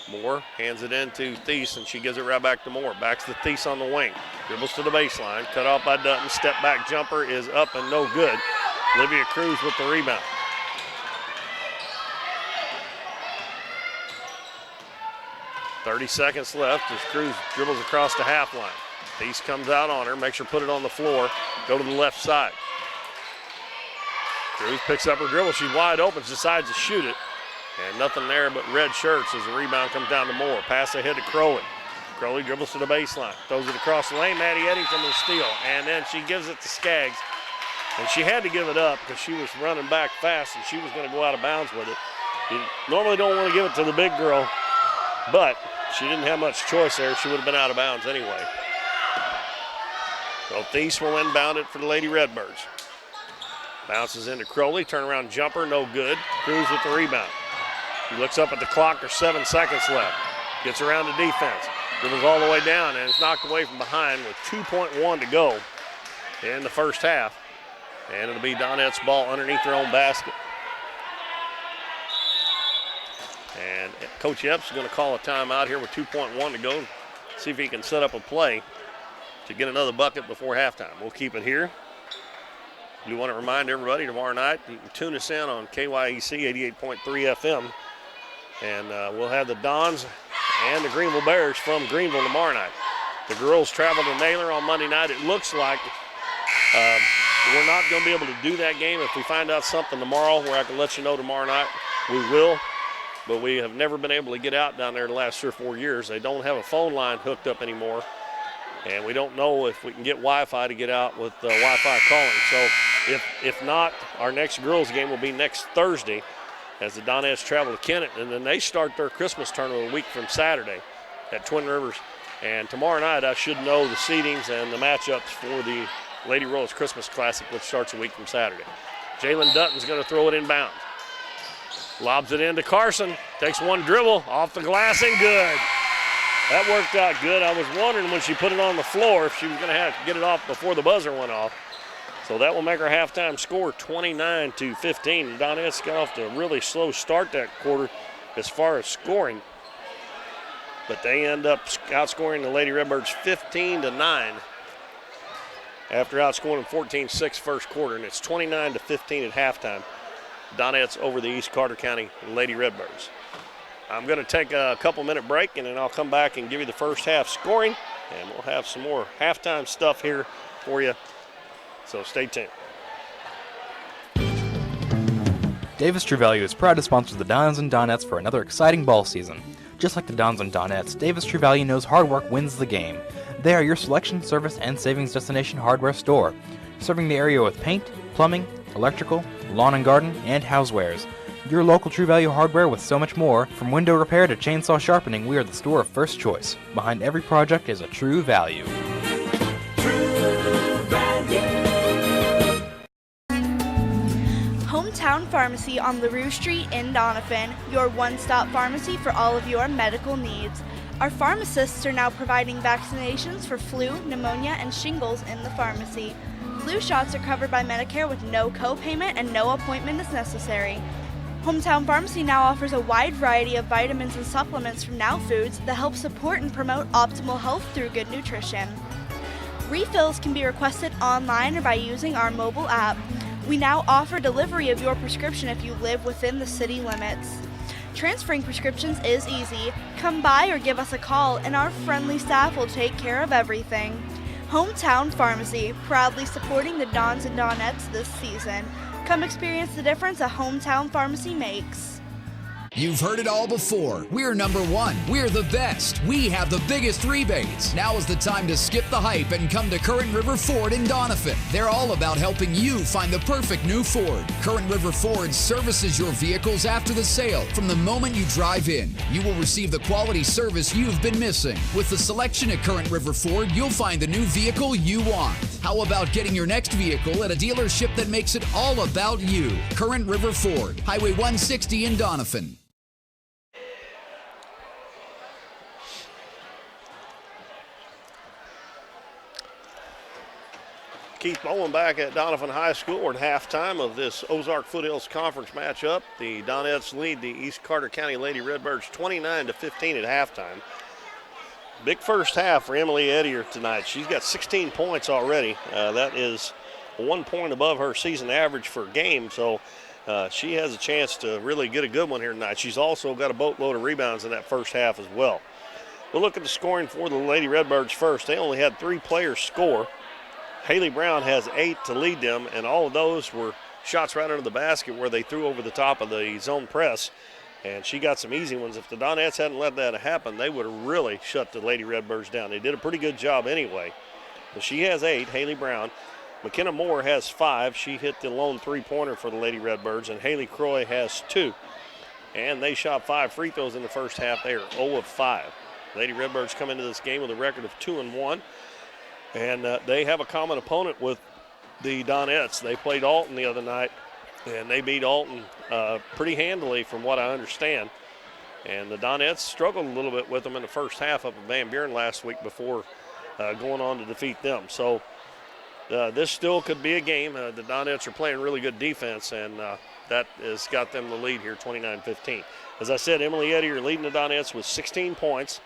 Moore hands it in to Thies, and she gives it right back to Moore. Backs to Thies on the wing. Dribbles to the baseline. Cut off by Dutton. Step back jumper is up and no good. Olivia Cruz with the rebound. .30 seconds left as Cruz dribbles across the half line. Thies comes out on her, makes her put it on the floor, go to the left side. Cruz picks up her dribble. She's wide open, decides to shoot it. And nothing there but red shirts as the rebound comes down to Moore. Pass ahead to Crowley. Crowley dribbles to the baseline. Throws it across the lane. Maddie Eddington with a steal. And then she gives it to Skaggs. And she had to give it up because she was running back fast and she was going to go out of bounds with it. You normally don't want to give it to the big girl, but she didn't have much choice there. She would have been out of bounds anyway. So Thies will inbound it for the Lady Redbirds. Bounces into Crowley. Turnaround jumper, no good. Cruz with the rebound. He looks up at the clock. There's 7 seconds left. Gets around the defense. Dribbles all the way down, and it's knocked away from behind with 2.1 to go in the first half. And it'll be Donette's ball underneath their own basket. And Coach Epps is going to call a timeout here with 2.1 to go. See if he can set up a play to get another bucket before halftime. We'll keep it here. We want to remind everybody tomorrow night, you can tune us in on KYEC 88.3 FM. And we'll have the Dons and the Greenville Bears from Greenville tomorrow night. The girls travel to Naylor on Monday night. It looks like we're not going to be able to do that game. If we find out something tomorrow where I can let you know tomorrow night, we will. But we have never been able to get out down there the last 3 or 4 years. They don't have a phone line hooked up anymore. And we don't know if we can get Wi-Fi to get out with Wi-Fi calling. So if not, our next girls game will be next Thursday as the Donettes travel to Kennett. And then they start their Christmas tournament a week from Saturday at Twin Rivers. And tomorrow night I should know the seedings and the matchups for the Lady Rolls Christmas Classic, which starts a week from Saturday. Jalen Dutton's going to throw it inbound. Lobs it into Carson. Takes one dribble off the glass and good. That worked out good. I was wondering when she put it on the floor if she was going to have to get it off before the buzzer went off. So that will make our halftime score 29-15. Donettes got off to a really slow start that quarter as far as scoring. But they end up outscoring the Lady Redbirds 15-9 after outscoring them 14-6 first quarter. And it's 29-15 at halftime. Donettes over the East Carter County Lady Redbirds. I'm going to take a couple-minute break, and then I'll come back and give you the first half scoring, and we'll have some more halftime stuff here for you. So stay tuned. Davis True Value is proud to sponsor the Dons and Donettes for another exciting ball season. Just like the Dons and Donettes, Davis True Value knows hard work wins the game. They are your selection, service, and savings destination hardware store, serving the area with paint, plumbing, electrical, lawn and garden, and housewares. Your local True Value hardware with so much more. From window repair to chainsaw sharpening, we are the store of first choice. Behind every project is a True Value. Hometown Pharmacy on LaRue Street in Doniphan, your one-stop pharmacy for all of your medical needs. Our pharmacists are now providing vaccinations for flu, pneumonia, and shingles in the pharmacy. Flu shots are covered by Medicare with no co-payment and no appointment is necessary. Hometown Pharmacy now offers a wide variety of vitamins and supplements from Now Foods that help support and promote optimal health through good nutrition. Refills can be requested online or by using our mobile app. We now offer delivery of your prescription if you live within the city limits. Transferring prescriptions is easy. Come by or give us a call and our friendly staff will take care of everything. Hometown Pharmacy, proudly supporting the Dons and Donettes this season. Come experience the difference a Hometown Pharmacy makes. You've heard it all before. We're number one. We're the best. We have the biggest rebates. Now is the time to skip the hype and come to Current River Ford in Doniphan. They're all about helping you find the perfect new Ford. Current River Ford services your vehicles after the sale. From the moment you drive in, you will receive the quality service you've been missing. With the selection at Current River Ford, you'll find the new vehicle you want. How about getting your next vehicle at a dealership that makes it all about you? Current River Ford, Highway 160 in Doniphan. Keith Bowen back at Doniphan High School. We're at halftime of this Ozark Foothills Conference matchup. The Donettes lead the East Carter County Lady Redbirds 29-15 at halftime. Big first half for Emily Ettier tonight. She's got 16 points already. That is 1 point above her season average for a game, so she has a chance to really get a good one here tonight. She's also got a boatload of rebounds in that first half as well. We'll look at the scoring for the Lady Redbirds first. They only had 3 players score. Haley Brown has 8 to lead them, and all of those were shots right under the basket where they threw over the top of the zone press, and she got some easy ones. If the Donettes hadn't let that happen, they would have really shut the Lady Redbirds down. They did a pretty good job anyway. But she has 8, Haley Brown. McKenna Moore has 5. She hit the lone three-pointer for the Lady Redbirds, and Haley Croy has 2. And they shot 5 free throws in the first half. They are 0 of 5. Lady Redbirds come into this game with a record of 2-1. And they have a common opponent with the Donettes. They played Alton the other night, and they beat Alton pretty handily from what I understand. And the Donettes struggled a little bit with them in the first half up at Van Buren last week before going on to defeat them. So this still could be a game. The Donettes are playing really good defense, and that has got them the lead here, 29-15. As I said, Emily Ettier leading the Donettes with 16 points.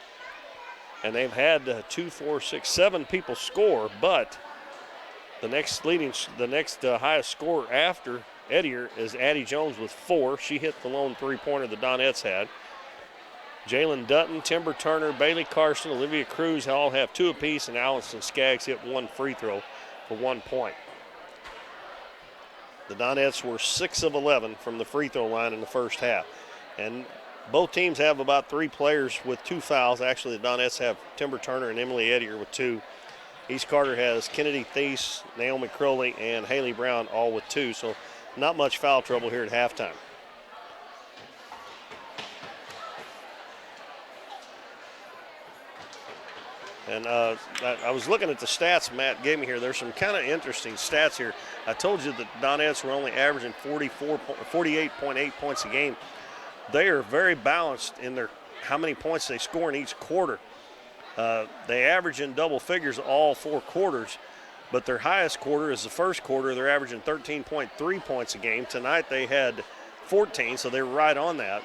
And they've had 2, 4, 6, 7 people score, but the next highest scorer after Ettier is Addie Jones with 4. She hit the lone three-pointer the Donettes had. Jalen Dutton, Timber Turner, Bailey Carson, Olivia Cruz all have 2 apiece, and Allison Skaggs hit 1 free throw for 1 point. The Donettes were 6 of 11 from the free throw line in the first half. And both teams have about 3 players with 2 fouls. Actually, the Donettes have Timber Turner and Emily Ettier with 2. East Carter has Kennedy Thies, Naomi Crowley, and Haley Brown all with 2. So not much foul trouble here at halftime. And I was looking at the stats Matt gave me here. There's some kind of interesting stats here. I told you that Donettes were only averaging 48.8 points a game. They are very balanced in their how many points they score in each quarter. They average in double figures all 4 quarters, but their highest quarter is the first quarter. They're averaging 13.3 points a game. Tonight they had 14, so they were right on that.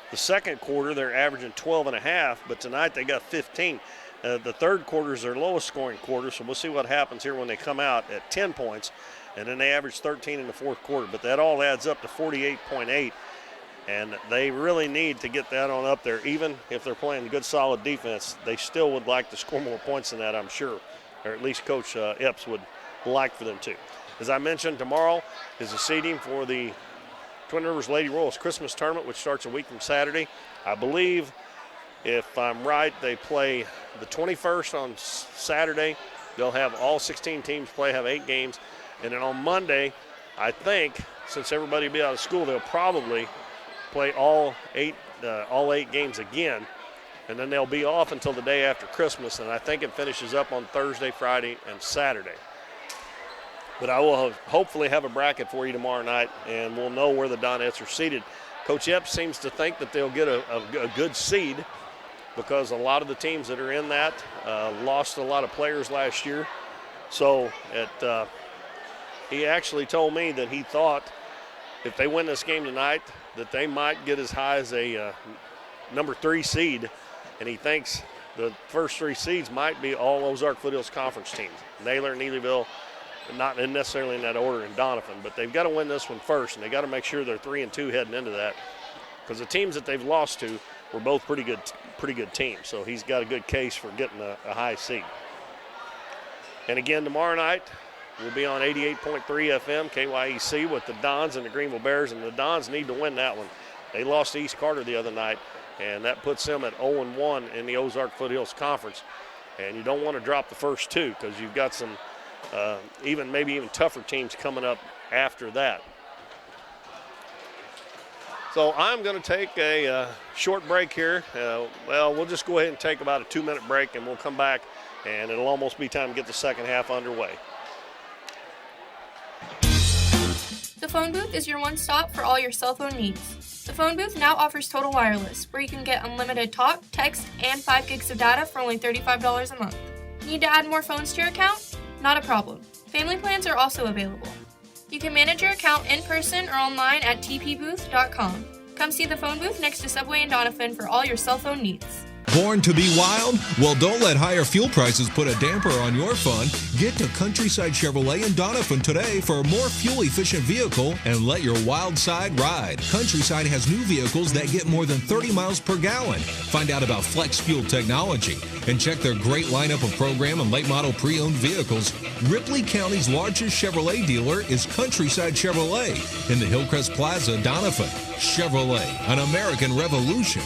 The second quarter they're averaging 12.5, but tonight they got 15. The third quarter is their lowest scoring quarter, so we'll see what happens here when they come out at 10 points, and then they average 13 in the fourth quarter. But that all adds up to 48.8, and they really need to get that on up there. Even if they're playing good, solid defense, they still would like to score more points than that, I'm sure, or at least Coach Epps would like for them to. As I mentioned, tomorrow is the seeding for the Twin Rivers Lady Royals Christmas Tournament, which starts a week from Saturday. I believe, if I'm right, they play the 21st on Saturday. They'll have all 16 teams play, have 8 games. And then on Monday, I think, since everybody will be out of school, they'll probably play all 8 games again. And then they'll be off until the day after Christmas. And I think it finishes up on Thursday, Friday, and Saturday. But I will hopefully have a bracket for you tomorrow night, and we'll know where the Donettes are seated. Coach Epps seems to think that they'll get a good seed, because a lot of the teams that are in that lost a lot of players last year. So he actually told me that he thought if they win this game tonight that they might get as high as a number 3 seed, and he thinks the first 3 seeds might be all Ozark Foothills Conference teams. Naylor, Neelyville, not necessarily in that order, in Doniphan, but they've got to win this one first, and they got to make sure they're 3-2 heading into that, because the teams that they've lost to were both pretty good teams. So he's got a good case for getting a high seed. And again, tomorrow night we'll be on 88.3 FM KYEC with the Dons and the Greenville Bears, and the Dons need to win that one. They lost to East Carter the other night, and that puts them at 0-1 in the Ozark Foothills Conference. And you don't want to drop the first 2, because you've got some maybe even tougher teams coming up after that. So I'm going to take a short break here. We'll just go ahead and take about a 2-minute break, and we'll come back, and it'll almost be time to get the second half underway. The phone booth is your one stop for all your cell phone needs. The phone booth now offers Total Wireless, where you can get unlimited talk, text, and 5 gigs of data for only $35 a month. Need to add more phones to your account? Not a problem. Family plans are also available. You can manage your account in person or online at tpbooth.com. Come see the phone booth next to Subway in Doniphan for all your cell phone needs. Born to be wild? Well, don't let higher fuel prices put a damper on your fun. Get to Countryside Chevrolet in Doniphan today for a more fuel-efficient vehicle and let your wild side ride. Countryside has new vehicles that get more than 30 miles per gallon. Find out about flex fuel technology and check their great lineup of program and late model pre-owned vehicles. Ripley County's largest Chevrolet dealer is Countryside Chevrolet in the Hillcrest Plaza, Doniphan. Chevrolet, an American revolution.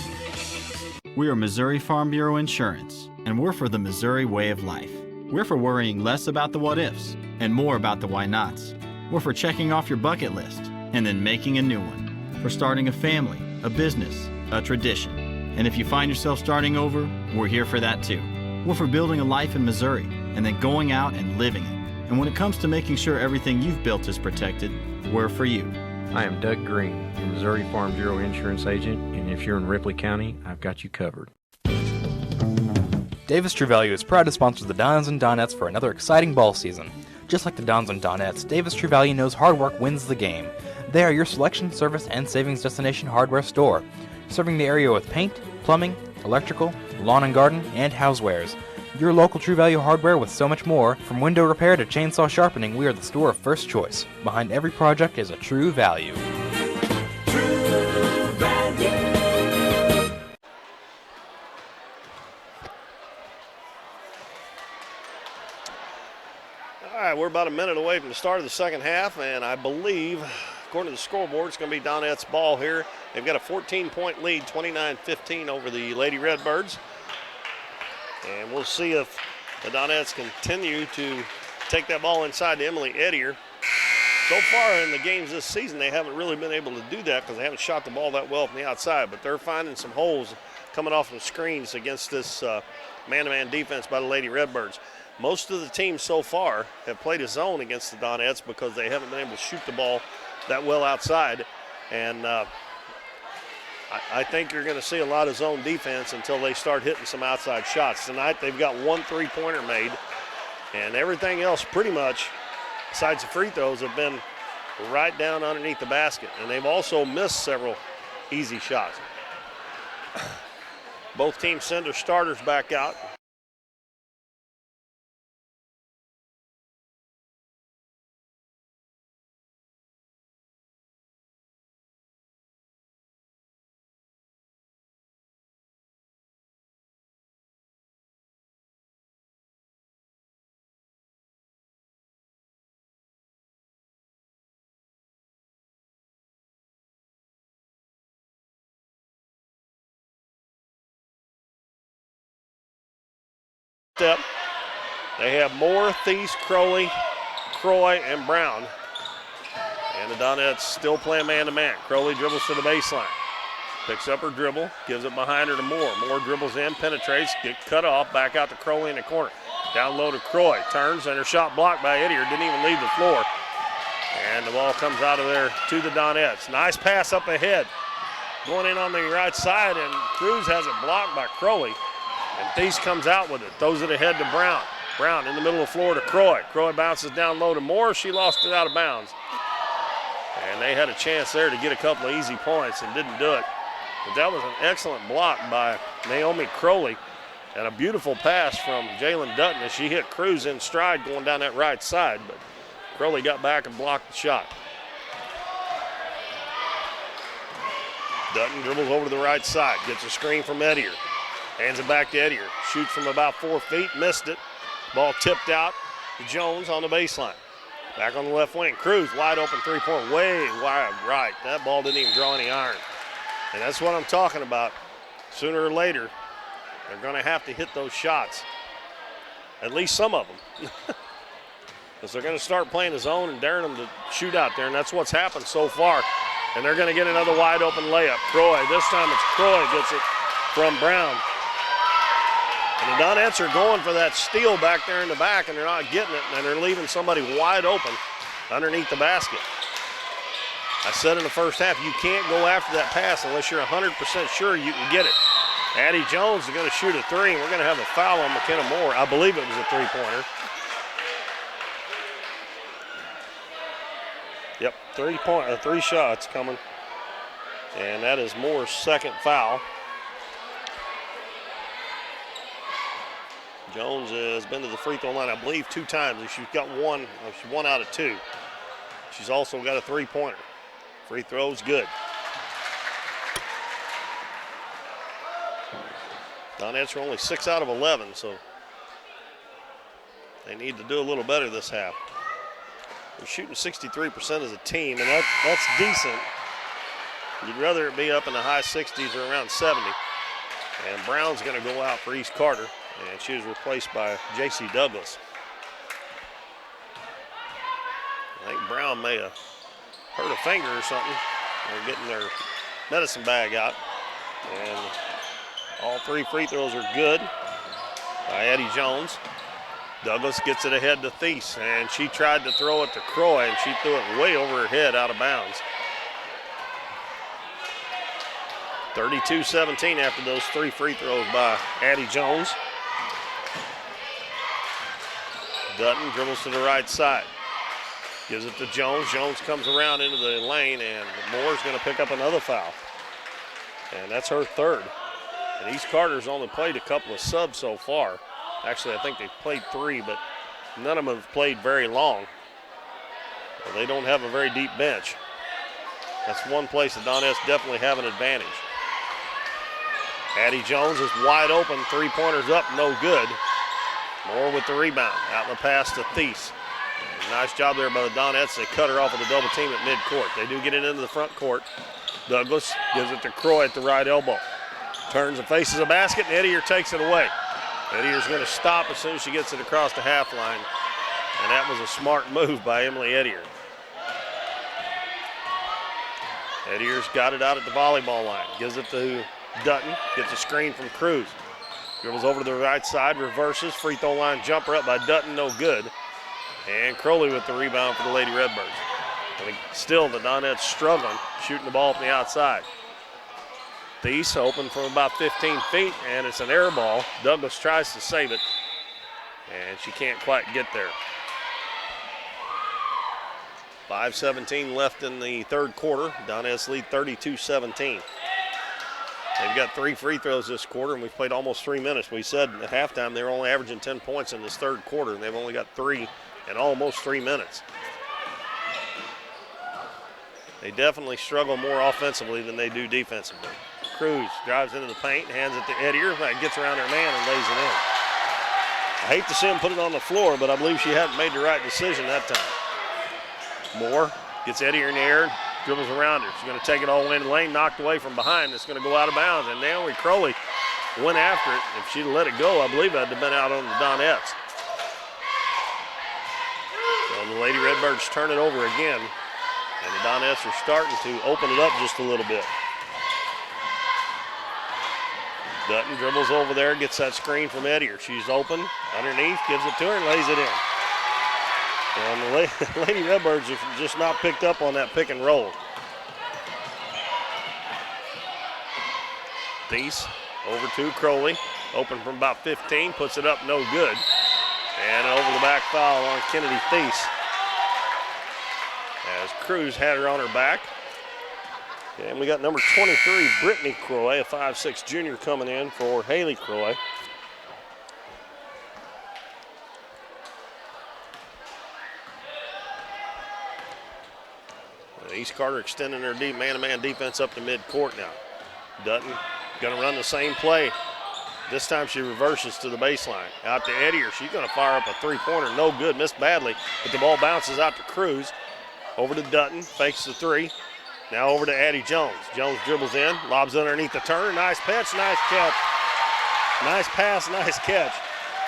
We are Missouri Farm Bureau Insurance, and we're for the Missouri way of life. We're for worrying less about the what-ifs and more about the why-nots. We're for checking off your bucket list and then making a new one. For starting a family, a business, a tradition. And if you find yourself starting over, we're here for that too. We're for building a life in Missouri and then going out and living it. And when it comes to making sure everything you've built is protected, we're for you. I am Doug Green, the Missouri Farm Bureau Insurance Agent, and if you're in Ripley County, I've got you covered. Davis True Value is proud to sponsor the Dons and Donettes for another exciting ball season. Just like the Dons and Donettes, Davis True Value knows hard work wins the game. They are your selection, service, and savings destination hardware store, serving the area with paint, plumbing, electrical, lawn and garden, and housewares. Your local True Value hardware with so much more. From window repair to chainsaw sharpening, we are the store of first choice. Behind every project is a True Value. True Value. All right, we're about a minute away from the start of the second half, and I believe, according to the scoreboard, it's going to be Donette's ball here. They've got a 14-point lead, 29-15 over the Lady Redbirds. And we'll see if the Donettes continue to take that ball inside to Emily Ettier. So far in the games this season, they haven't really been able to do that because they haven't shot the ball that well from the outside, but they're finding some holes coming off of screens against this man-to-man defense by the Lady Redbirds. Most of the teams so far have played a zone against the Donettes because they haven't been able to shoot the ball that well outside. And I think you're going to see a lot of zone defense until they start hitting some outside shots. Tonight they've got 1 3-pointer made, and everything else pretty much, besides the free throws, have been right down underneath the basket. And they've also missed several easy shots. Both teams send their starters back out. Step. They have Moore, Thies, Crowley, Croy, and Brown. And the Donettes still playing man-to-man. Crowley dribbles to the baseline. Picks up her dribble, gives it behind her to Moore. Moore dribbles in, penetrates, get cut off, back out to Crowley in the corner. Down low to Croy, turns, and her shot blocked by Eddier. Didn't even leave the floor. And the ball comes out of there to the Donettes. Nice pass up ahead. Going in on the right side, and Cruz has it blocked by Crowley. And Thies comes out with it, throws it ahead to Brown. Brown in the middle of the floor to Croy. Croy bounces down low to Moore. She lost it out of bounds. And they had a chance there to get a couple of easy points and didn't do it. But that was an excellent block by Naomi Crowley. And a beautiful pass from Jalen Dutton as she hit Cruz in stride going down that right side. But Crowley got back and blocked the shot. Dutton dribbles over to the right side, gets a screen from Eddier. Hands it back to Eddier. Shoots from about 4 feet, missed it. Ball tipped out to Jones on the baseline. Back on the left wing. Cruz wide open 3-point, way wide right. That ball didn't even draw any iron. And that's what I'm talking about. Sooner or later, they're going to have to hit those shots. At least some of them. Because they're going to start playing the zone and daring them to shoot out there, and that's what's happened so far. And they're going to get another wide open layup. Croy, this time it's Croy gets it from Brown. And the Donettes are going for that steal back there in the back, and they're not getting it, and they're leaving somebody wide open underneath the basket. I said in the first half, you can't go after that pass unless you're 100% sure you can get it. Addie Jones is going to shoot a 3, and we're going to have a foul on McKenna Moore. I believe it was a 3-pointer. Yep, 3 shots coming. And that is Moore's second foul. Jones has been to the free throw line, I believe, 2 times. She's got one out of 2. She's also got a 3-pointer. Free throw's good. Donettes are only 6 out of 11, so they need to do a little better this half. They're shooting 63% as a team, and that's decent. You'd rather it be up in the high 60s or around 70. And Brown's going to go out for East Carter, and she was replaced by J.C. Douglas. I think Brown may have hurt a finger or something. They're getting their medicine bag out. And all 3 free throws are good by Addie Jones. Douglas gets it ahead to Thies, and she tried to throw it to Croy, and she threw it way over her head out of bounds. 32-17 after those 3 free throws by Addie Jones. Dutton dribbles to the right side. Gives it to Jones. Jones comes around into the lane, and Moore's going to pick up another foul. And that's her 3rd. And East Carter's only played a couple of subs so far. Actually, I think they've played 3, but none of them have played very long. Well, they don't have a very deep bench. That's one place the Donettes definitely have an advantage. Addie Jones is wide open. 3-pointers up, no good. Moore with the rebound. Out in the pass to Thies. Nice job there by the Donettes. They cut her off with a double team at midcourt. They do get it into the front court. Douglas gives it to Croy at the right elbow. Turns and faces a basket, and Eddier takes it away. Eddier's going to stop as soon as she gets it across the half line. And that was a smart move by Emily Eddier. Eddier's got it out at the volleyball line. Gives it to Dutton. Gets a screen from Cruz. Dribbles over to the right side, reverses, free throw line jumper up by Dutton, no good. And Crowley with the rebound for the Lady Redbirds. And still the Donettes struggling, shooting the ball from the outside. Thies open from about 15 feet, and it's an air ball. Douglas tries to save it, and she can't quite get there. 5:17 left in the third quarter. Donettes lead 32-17. They've got 3 free throws this quarter, and we've played almost 3 minutes. We said at halftime they were only averaging 10 points in this third quarter, and they've only got 3 in almost 3 minutes. They definitely struggle more offensively than they do defensively. Cruz drives into the paint, hands it to Edier, gets around her man and lays it in. I hate to see him put it on the floor, but I believe she hadn't made the right decision that time. Moore gets Edier in the air, dribbles around her. She's going to take it all the way in the lane, knocked away from behind. It's going to go out of bounds, and Naomi Crowley went after it. If she'd let it go, I believe that would have been out on the Donettes. So the Lady Redbirds turn it over again, and the Donettes are starting to open it up just a little bit. Dutton dribbles over there, gets that screen from Edier. She's open, underneath, gives it to her and lays it in. And the Lady Redbirds have just not picked up on that pick and roll. Thies over to Crowley, open from about 15, puts it up, no good. And an over the back foul on Kennedy Thies. As Cruz had her on her back. And we got number 23, Brittany Croy, a 5'6" junior coming in for Haley Croy. East Carter extending their deep man-to-man defense up to midcourt now. Dutton gonna run the same play. This time she reverses to the baseline. Out to Edier, she's gonna fire up a three-pointer, no good, missed badly, but the ball bounces out to Cruz. Over to Dutton, fakes the three. Now over to Addie Jones. Jones dribbles in, lobs underneath the Turner. Nice pitch, nice catch. Nice pass, nice catch.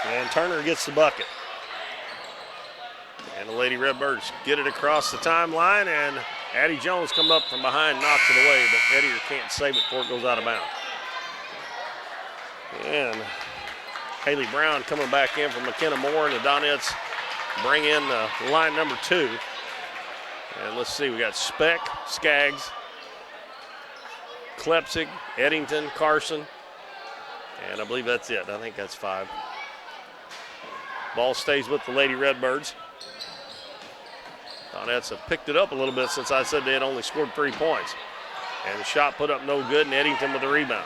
And Turner gets the bucket. And the Lady Redbirds get it across the timeline, and Addie Jones comes up from behind, knocks it away, but Edier can't save it before it goes out of bounds. And Haley Brown coming back in from McKenna Moore, and the Donettes bring in line number 2. And let's see, we got Speck, Skaggs, Klepsig, Eddington, Carson, and I believe that's it. I think that's 5. Ball stays with the Lady Redbirds. Donettes have picked it up a little bit since I said they had only scored 3 points. And the shot put up no good, and Eddington with the rebound.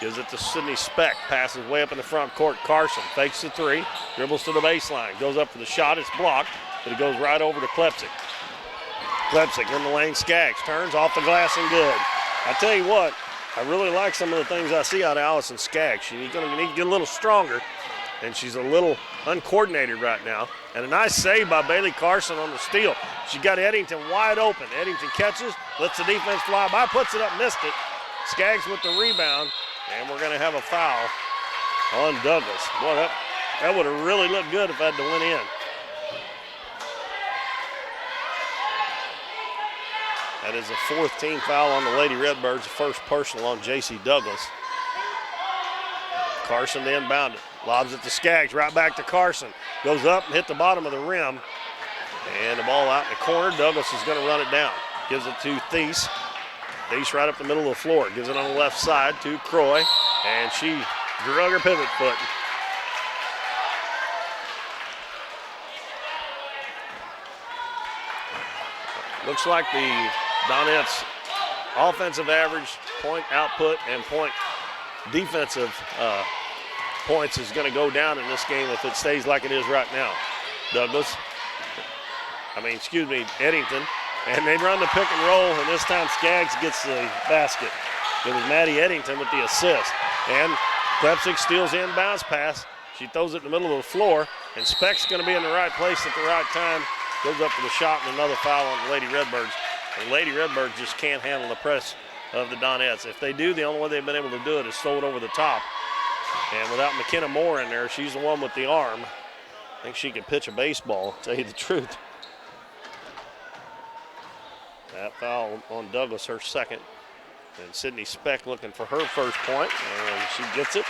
Gives it to Sydney Speck, passes way up in the front court. Carson fakes the 3, dribbles to the baseline, goes up for the shot, it's blocked, but it goes right over to Klepsig. Klepsig in the lane, Skaggs turns off the glass and good. I tell you what, I really like some of the things I see out of Allison Skaggs. She's going to need to get a little stronger, and she's a little uncoordinated right now. And a nice save by Bailey Carson on the steal. She got Eddington wide open. Eddington catches, lets the defense fly by, puts it up, missed it. Skaggs with the rebound, and we're going to have a foul on Douglas. Boy, that would have really looked good if that had went in. That is the 4th team foul on the Lady Redbirds, the first personal on J.C. Douglas. Carson to inbound it, lobs it to Skaggs, right back to Carson. Goes up and hit the bottom of the rim. And the ball out in the corner. Douglas is going to run it down. Gives it to Thies. Thies right up the middle of the floor. Gives it on the left side to Croy. And she drug her pivot foot. Looks like the Donettes offensive average, point output, and point defensive points is going to go down in this game if it stays like it is right now. Eddington. And they run the pick and roll, and this time Skaggs gets the basket. It was Maddie Eddington with the assist. And Klepsig steals the inbounds pass. She throws it in the middle of the floor, and Speck's going to be in the right place at the right time. Goes up for the shot, and another foul on the Lady Redbirds. The Lady Redbirds just can't handle the press of the Donettes. If they do, the only way they've been able to do it is throw it over the top. And without McKenna Moore in there, she's the one with the arm. I think she could pitch a baseball, to tell you the truth. That foul on Douglas, her second. And Sydney Speck looking for her first point, and she gets it.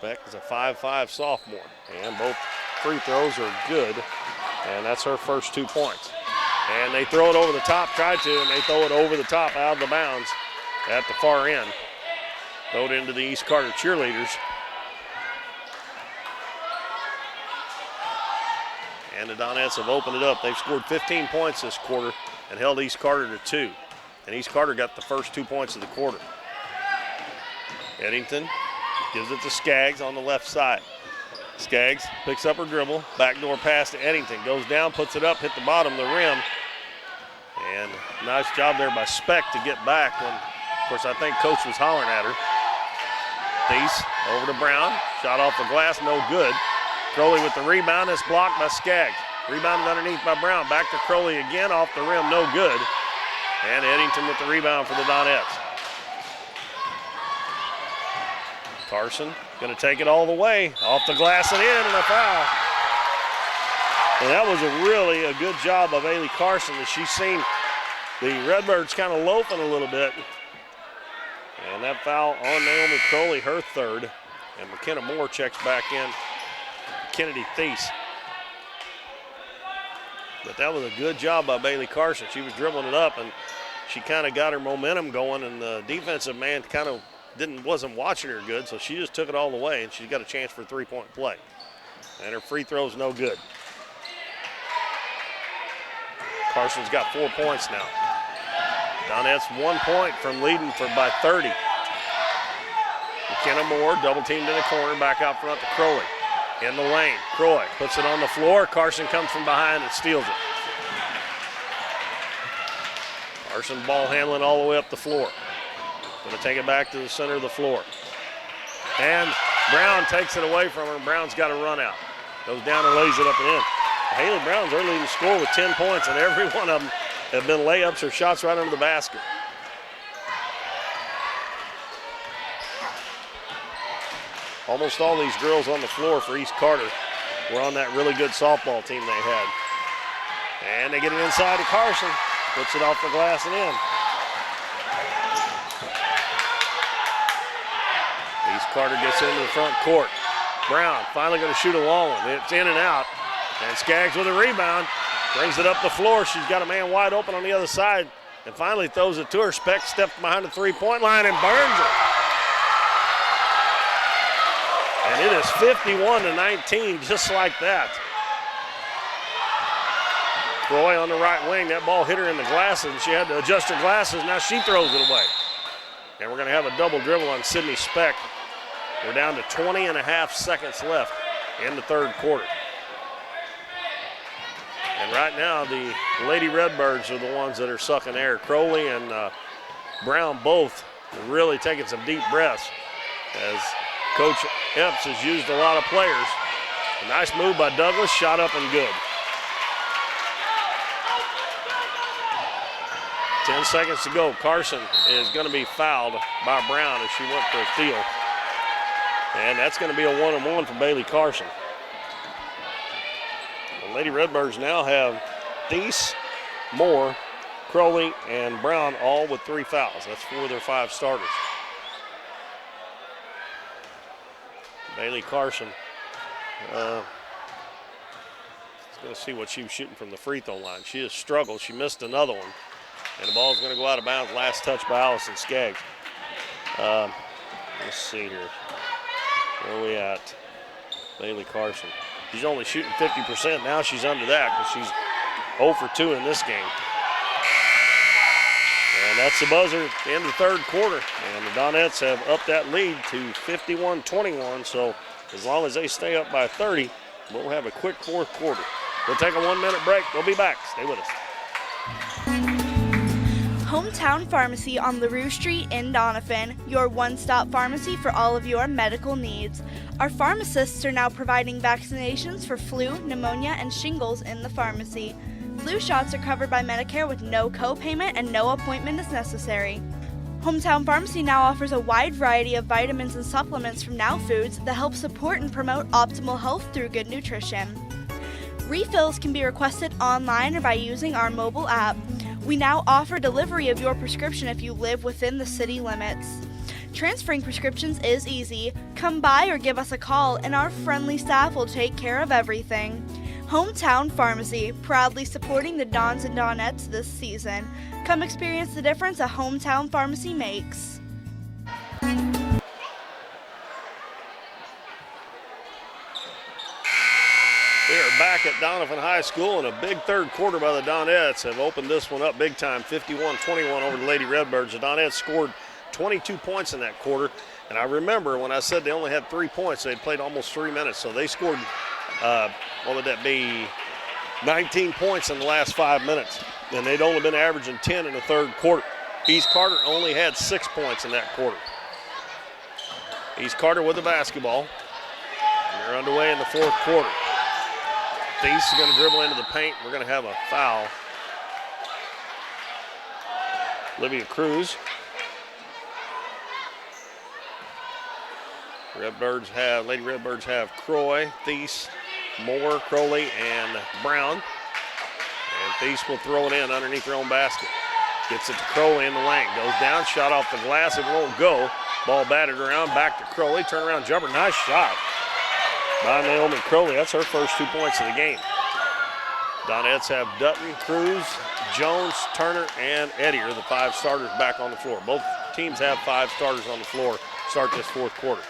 Speck is a 5'5 sophomore, and both free throws are good, and that's her first 2 points. And they throw it over the top, and they throw it over the top out of the bounds at the far end. Throw it into the East Carter cheerleaders. And the Donettes have opened it up. They've scored 15 points this quarter and held East Carter to 2. And East Carter got the first 2 points of the quarter. Eddington gives it to Skaggs on the left side. Skaggs picks up her dribble, backdoor pass to Eddington, goes down, puts it up, hit the bottom of the rim. And nice job there by Speck to get back when, of course, I think Coach was hollering at her. Thies over to Brown, shot off the glass, no good. Crowley with the rebound, it's blocked by Skaggs. Rebounded underneath by Brown, back to Crowley again, off the rim, no good. And Eddington with the rebound for the Donettes. Carson going to take it all the way, off the glass and in, and a foul. And that was a good job of Ailey Carson, as she's seen the Redbirds kind of loafing a little bit. And that foul on Naomi Crowley, her third. And McKenna Moore checks back in. Kennedy Thies. But that was a good job by Bailey Carson. She was dribbling it up, and she kind of got her momentum going, and the defensive man kind of wasn't watching her good, so she just took it all the way, and she got a chance for a three-point play. And her free throw's no good. Carson's got 4 points now. Donettes 1 point from leading by 30. McKenna Moore double teamed in the corner, back out front to Crowley. In the lane, Croy puts it on the floor. Carson comes from behind and steals it. Carson ball handling all the way up the floor. Going to take it back to the center of the floor. And Brown takes it away from her. Brown's got a run out. Goes down and lays it up and in. Haley Brown's her leading scorer with 10 points, and every one of them have been layups or shots right under the basket. Almost all these girls on the floor for East Carter were on that really good softball team they had. And they get it inside to Carson. Puts it off the glass and in. East Carter gets into the front court. Brown finally going to shoot a long one. It's in and out. And Skaggs with a rebound. Brings it up the floor. She's got a man wide open on the other side. And finally throws it to her. Speck steps behind the three-point line and burns it. And it is 51-19, just like that. Croy on the right wing. That ball hit her in the glasses, and she had to adjust her glasses. Now she throws it away. And we're going to have a double dribble on Sydney Speck. We're down to 20 and a half seconds left in the third quarter. And right now, the Lady Redbirds are the ones that are sucking air. Crowley and Brown both really taking some deep breaths as Coach Epps has used a lot of players. A nice move by Douglas, shot up and good. 10 seconds to go. Carson is going to be fouled by Brown as she went for a steal. And that's going to be a one-on-one for Bailey Carson. The Lady Redbirds now have Thies, Moore, Crowley, and Brown all with 3 fouls. That's 4 of their 5 starters. Bailey Carson is going to see what she was shooting from the free throw line. She has struggled. She missed another one. And the ball is going to go out of bounds. Last touch by Allison Skaggs. Let's see here. Where are we at? Bailey Carson. She's only shooting 50%. Now she's under that because she's 0 for 2 in this game. And that's the buzzer at the end of the third quarter. And the Donettes have upped that lead to 51-21. So as long as they stay up by 30, we'll have a quick fourth quarter. We'll take a 1-minute break. We'll be back. Stay with us. Hometown Pharmacy on LaRue Street in Doniphan, your one-stop pharmacy for all of your medical needs. Our pharmacists are now providing vaccinations for flu, pneumonia, and shingles in the pharmacy. Flu shots are covered by Medicare with no co-payment and no appointment is necessary. Hometown Pharmacy now offers a wide variety of vitamins and supplements from Now Foods that help support and promote optimal health through good nutrition. Refills can be requested online or by using our mobile app. We now offer delivery of your prescription if you live within the city limits. Transferring prescriptions is easy. Come by or give us a call, and our friendly staff will take care of everything. Hometown Pharmacy, proudly supporting the Dons and Donettes this season. Come experience the difference a Hometown Pharmacy makes. We are back at Doniphan High School, and a big third quarter by the Donettes have opened this one up big time, 51-21 over the Lady Redbirds. The Donettes scored 22 points in that quarter, and I remember when I said they only had 3 points, they'd played almost 3 minutes, so they scored, what would that be, 19 points in the last 5 minutes, and they'd only been averaging 10 in the third quarter. East Carter only had 6 points in that quarter. East Carter with the basketball, and they're underway in the fourth quarter. Thies is going to dribble into the paint. We're going to have a foul. Olivia Cruz. Lady Redbirds have Croy, Thies, Moore, Crowley, and Brown. And Thies will throw it in underneath their own basket. Gets it to Crowley in the lane. Goes down, shot off the glass. It won't go. Ball batted around, back to Crowley. Turnaround jumper, nice shot by Naomi Crowley. That's her first 2 points of the game. Donettes have Dutton, Cruz, Jones, Turner, and Eddy are the 5 starters back on the floor. Both teams have 5 starters on the floor to start this fourth quarter.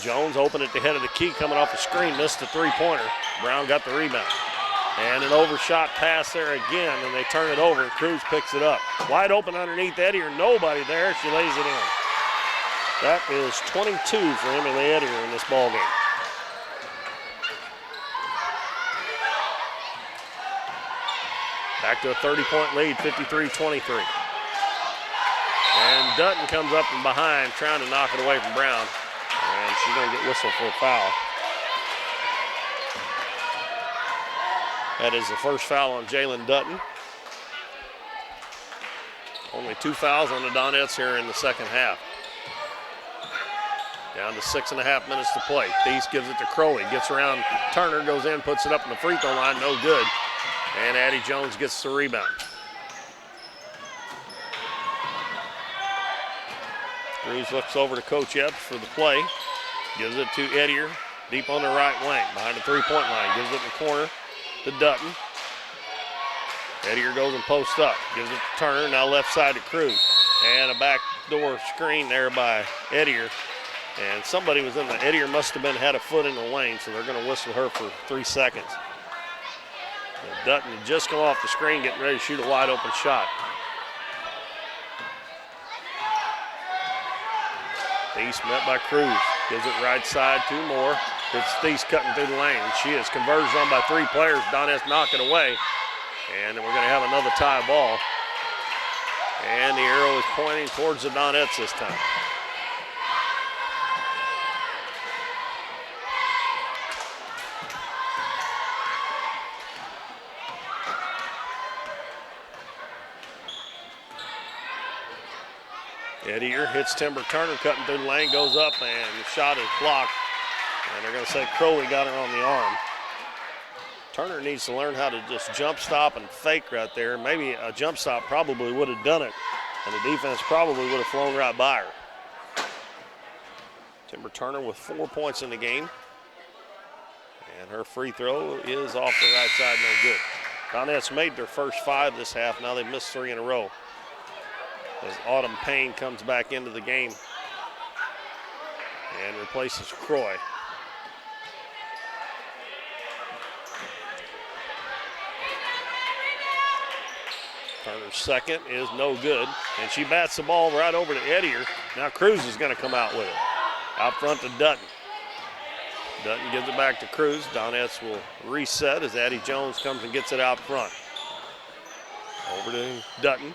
Jones opened at the head of the key, coming off the screen, missed the three-pointer. Brown got the rebound. And an overshot pass there again, and they turn it over, and Cruz picks it up. Wide open underneath Eddy, or nobody there. She lays it in. That is 22 for Emily Eddy in this ball game. Back to a 30-point lead, 53-23. And Dutton comes up from behind, trying to knock it away from Brown. And she's going to get whistled for a foul. That is the first foul on Jalen Dutton. Only 2 fouls on the Donettes here in the second half. Down to 6.5 minutes to play. Thies gives it to Crowley. Gets around Turner, goes in, puts it up in the free throw line. No good. And Addie Jones gets the rebound. Cruz looks over to Coach Epps for the play. Gives it to Eddier, deep on the right wing, behind the three-point line. Gives it in the corner to Dutton. Eddier goes and posts up. Gives it to Turner, now left side to Cruz. And a backdoor screen there by Eddier. And somebody was in the, Eddier must have had a foot in the lane, so they're going to whistle her for 3 seconds. And Dutton had just come off the screen, getting ready to shoot a wide open shot. Thies met by Cruz. Gives it right side to Moore. It's Thies cutting through the lane. She is converged on by 3 players. Donettes knock it away. And then we're going to have another tie ball. And the arrow is pointing towards the Donettes this time. Eddier hits Timber Turner, cutting through the lane, goes up, and the shot is blocked. And they're going to say Crowley got her on the arm. Turner needs to learn how to just jump stop and fake right there. Maybe a jump stop probably would have done it, and the defense probably would have flown right by her. Timber Turner with 4 points in the game. And her free throw is off the right side, no good. Donettes made their first 5 this half. Now they've missed 3 in a row. As Autumn Payne comes back into the game and replaces Croy. Turner's second is no good, and she bats the ball right over to Eddier. Now Cruz is going to come out with it. Out front to Dutton. Dutton gives it back to Cruz. Donettes will reset as Addie Jones comes and gets it out front. Over to Dutton.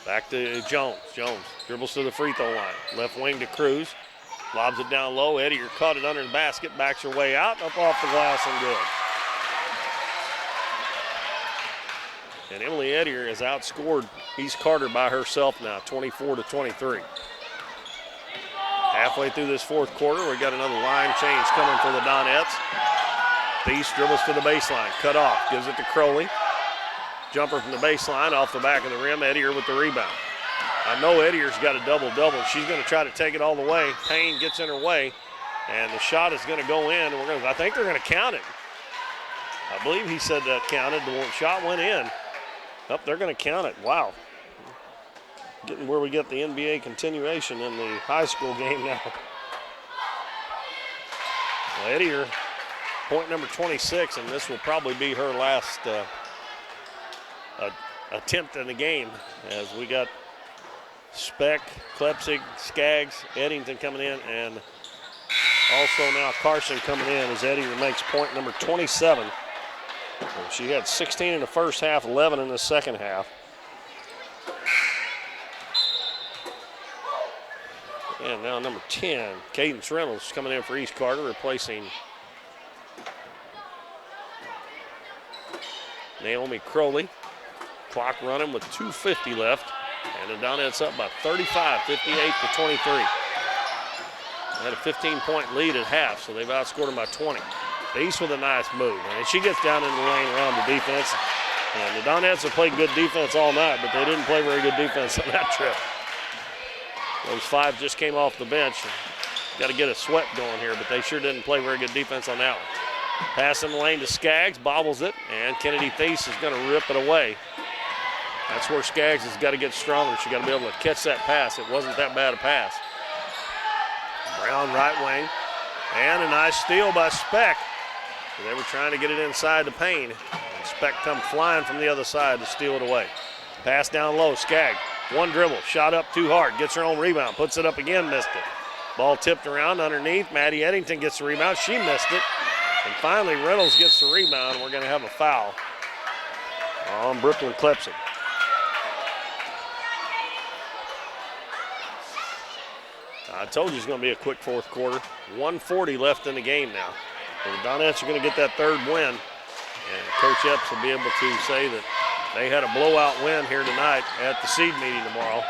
Back to Jones. Jones dribbles to the free throw line. Left wing to Cruz. Lobs it down low. Eddier caught it under the basket. Backs her way out. Up off the glass and good. And Emily Eddier has outscored East Carter by herself now, 24-23. Halfway through this fourth quarter, we got another line change coming for the Donettes. Thies dribbles to the baseline. Cut off. Gives it to Crowley. Jumper from the baseline off the back of the rim. Eddier with the rebound. I know Eddier's got a double-double. She's going to try to take it all the way. Payne gets in her way, and the shot is going to go in. And I think they're going to count it. I believe he said that counted. The shot went in. Oh, they're going to count it. Wow. Getting where we get the NBA continuation in the high school game now. Well, Eddier, point number 26, and this will probably be her last attempt in the game, as we got Speck, Klepsig, Skaggs, Eddington coming in, and also now Carson coming in as Eddier makes point number 27. And she had 16 in the first half, 11 in the second half. And now number 10, Cadence Reynolds coming in for East Carter, replacing Naomi Crowley. Clock running with 2:50 left. And the Donettes up by 35, 58-23. They had a 15-point lead at half, so they've outscored them by 20. East with a nice move. And she gets down in the lane around the defense. And the Donettes have played good defense all night, but they didn't play very good defense on that trip. Those five just came off the bench. Got to get a sweat going here, but they sure didn't play very good defense on that one. Pass in the lane to Skaggs, bobbles it, and Kennedy Thies is going to rip it away. That's where Skaggs has got to get stronger. She's got to be able to catch that pass. It wasn't that bad a pass. Brown right wing, and a nice steal by Speck. They were trying to get it inside the Payne. And Speck come flying from the other side to steal it away. Pass down low, Skaggs. One dribble, shot up too hard, gets her own rebound, puts it up again, missed it. Ball tipped around underneath. Maddie Eddington gets the rebound. She missed it. And finally, Reynolds gets the rebound. We're going to have a foul on Brooklyn Klepsig. I told you it's going to be a quick fourth quarter. 1:40 left in the game now. And the Donettes are going to get that third win. And Coach Epps will be able to say that they had a blowout win here tonight at the seed meeting tomorrow.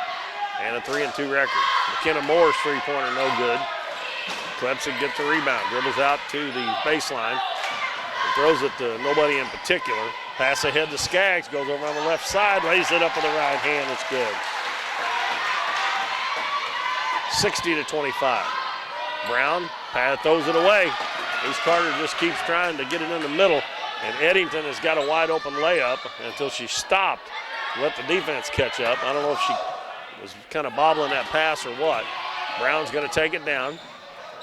And a 3-2 record. McKenna Moore's three-pointer no good. Klepsig gets the rebound, dribbles out to the baseline, and throws it to nobody in particular. Pass ahead to Skaggs, goes over on the left side, lays it up with the right hand, it's good. 60-25. Brown throws it away. East Carter just keeps trying to get it in the middle, and Eddington has got a wide open layup until she stopped, let the defense catch up. I don't know if she was kind of bobbling that pass or what. Brown's going to take it down.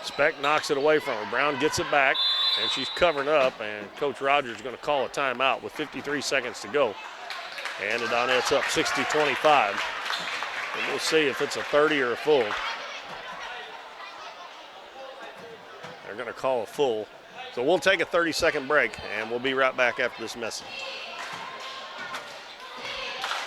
Speck knocks it away from her. Brown gets it back, and she's covering up, and Coach Rogers is going to call a timeout with 53 seconds to go. And the Donettes up 60-25. And we'll see if it's a 30 or a full. They're going to call a full. So we'll take a 30-second break, and we'll be right back after this message.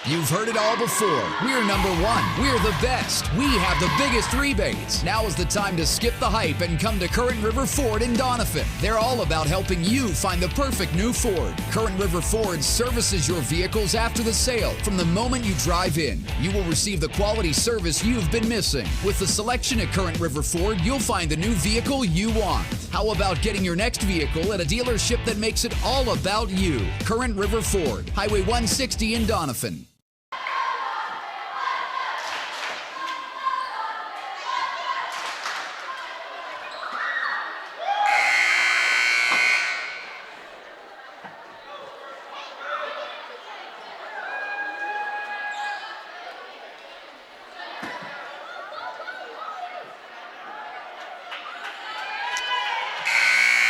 You've heard it all before. We're number one. We're the best. We have the biggest rebates. Now is the time to skip the hype and come to Current River Ford in Doniphan. They're all about helping you find the perfect new Ford. Current River Ford services your vehicles after the sale. From the moment you drive in, you will receive the quality service you've been missing. With the selection at Current River Ford, you'll find the new vehicle you want. How about getting your next vehicle at a dealership that makes it all about you? Current River Ford, Highway 160 in Doniphan.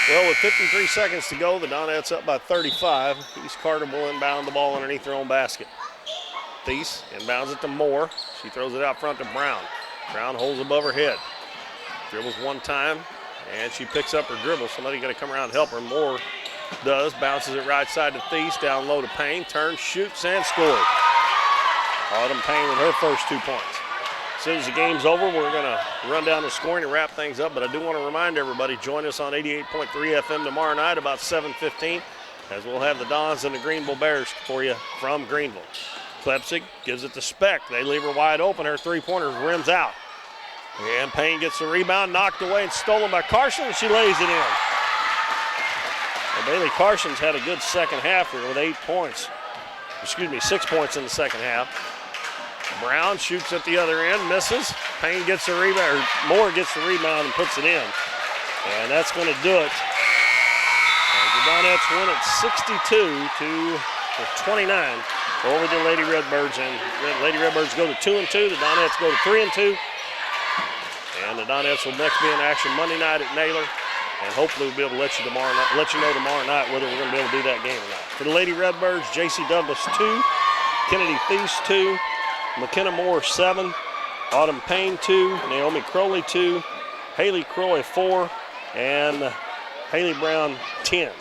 Well, with 53 seconds to go, the Donettes up by 35. East Carter will inbound the ball underneath their own basket. Thies inbounds it to Moore. She throws it out front to Brown. Brown holds above her head. Dribbles one time, and she picks up her dribble. Somebody got to come around and help her. Moore does. Bounces it right side to Thies. Down low to Payne. Turns, shoots, and scores. Autumn Payne with her first 2 points. As soon as the game's over, we're going to run down the scoring and wrap things up. But I do want to remind everybody, join us on 88.3 FM tomorrow night about 7:15, as we'll have the Dons and the Greenville Bears for you from Greenville. Klepsig gives it to Speck. They leave her wide open. Her three-pointer rims out. And Payne gets the rebound, knocked away and stolen by Carson, and she lays it in. Well, Bailey Carson's had a good second half here with 6 points in the second half. Brown shoots at the other end, misses. Payne gets the rebound, or Moore gets the rebound and puts it in. And that's going to do it. And the Donettes win it 62-29 over the Lady Redbirds. And the Lady Redbirds go to 2-2. The Donettes go to 3-2. And the Donettes will next be in action Monday night at Naylor. And hopefully we'll be able to let you know tomorrow night whether we're going to be able to do that game or not. For the Lady Redbirds, J.C. Douglas 2, Kennedy Feast 2, McKenna Moore 7, Autumn Payne 2, Naomi Crowley 2, Haley Croy 4, and Haley Brown 10.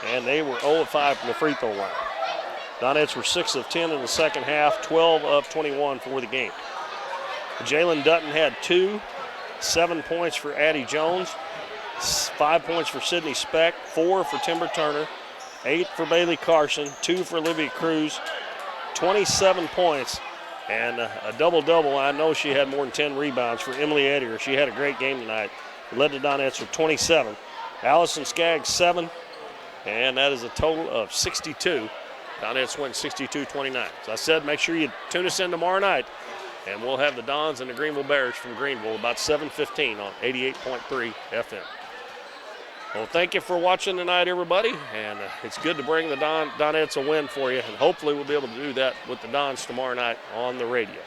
And they were 0 of 5 from the free throw line. Donettes were 6 of 10 in the second half, 12 of 21 for the game. Jalen Dutton had 2, 7 points for Addie Jones, 5 points for Sydney Speck, 4 for Timber Turner, 8 for Bailey Carson, 2 for Olivia Cruz, 27 points, and a double-double. I know she had more than 10 rebounds for Emily Edier. She had a great game tonight. Led the Donettes with 27. Allison Skaggs 7, and that is a total of 62. Donettes win 62-29. As I said, make sure you tune us in tomorrow night, and we'll have the Dons and the Greenville Bears from Greenville about 7:15 on 88.3 FM. Well, thank you for watching tonight, everybody, and it's good to bring the Donettes a win for you, and hopefully we'll be able to do that with the Dons tomorrow night on the radio.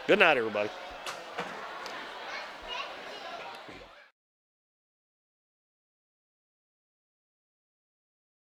Good night, everybody.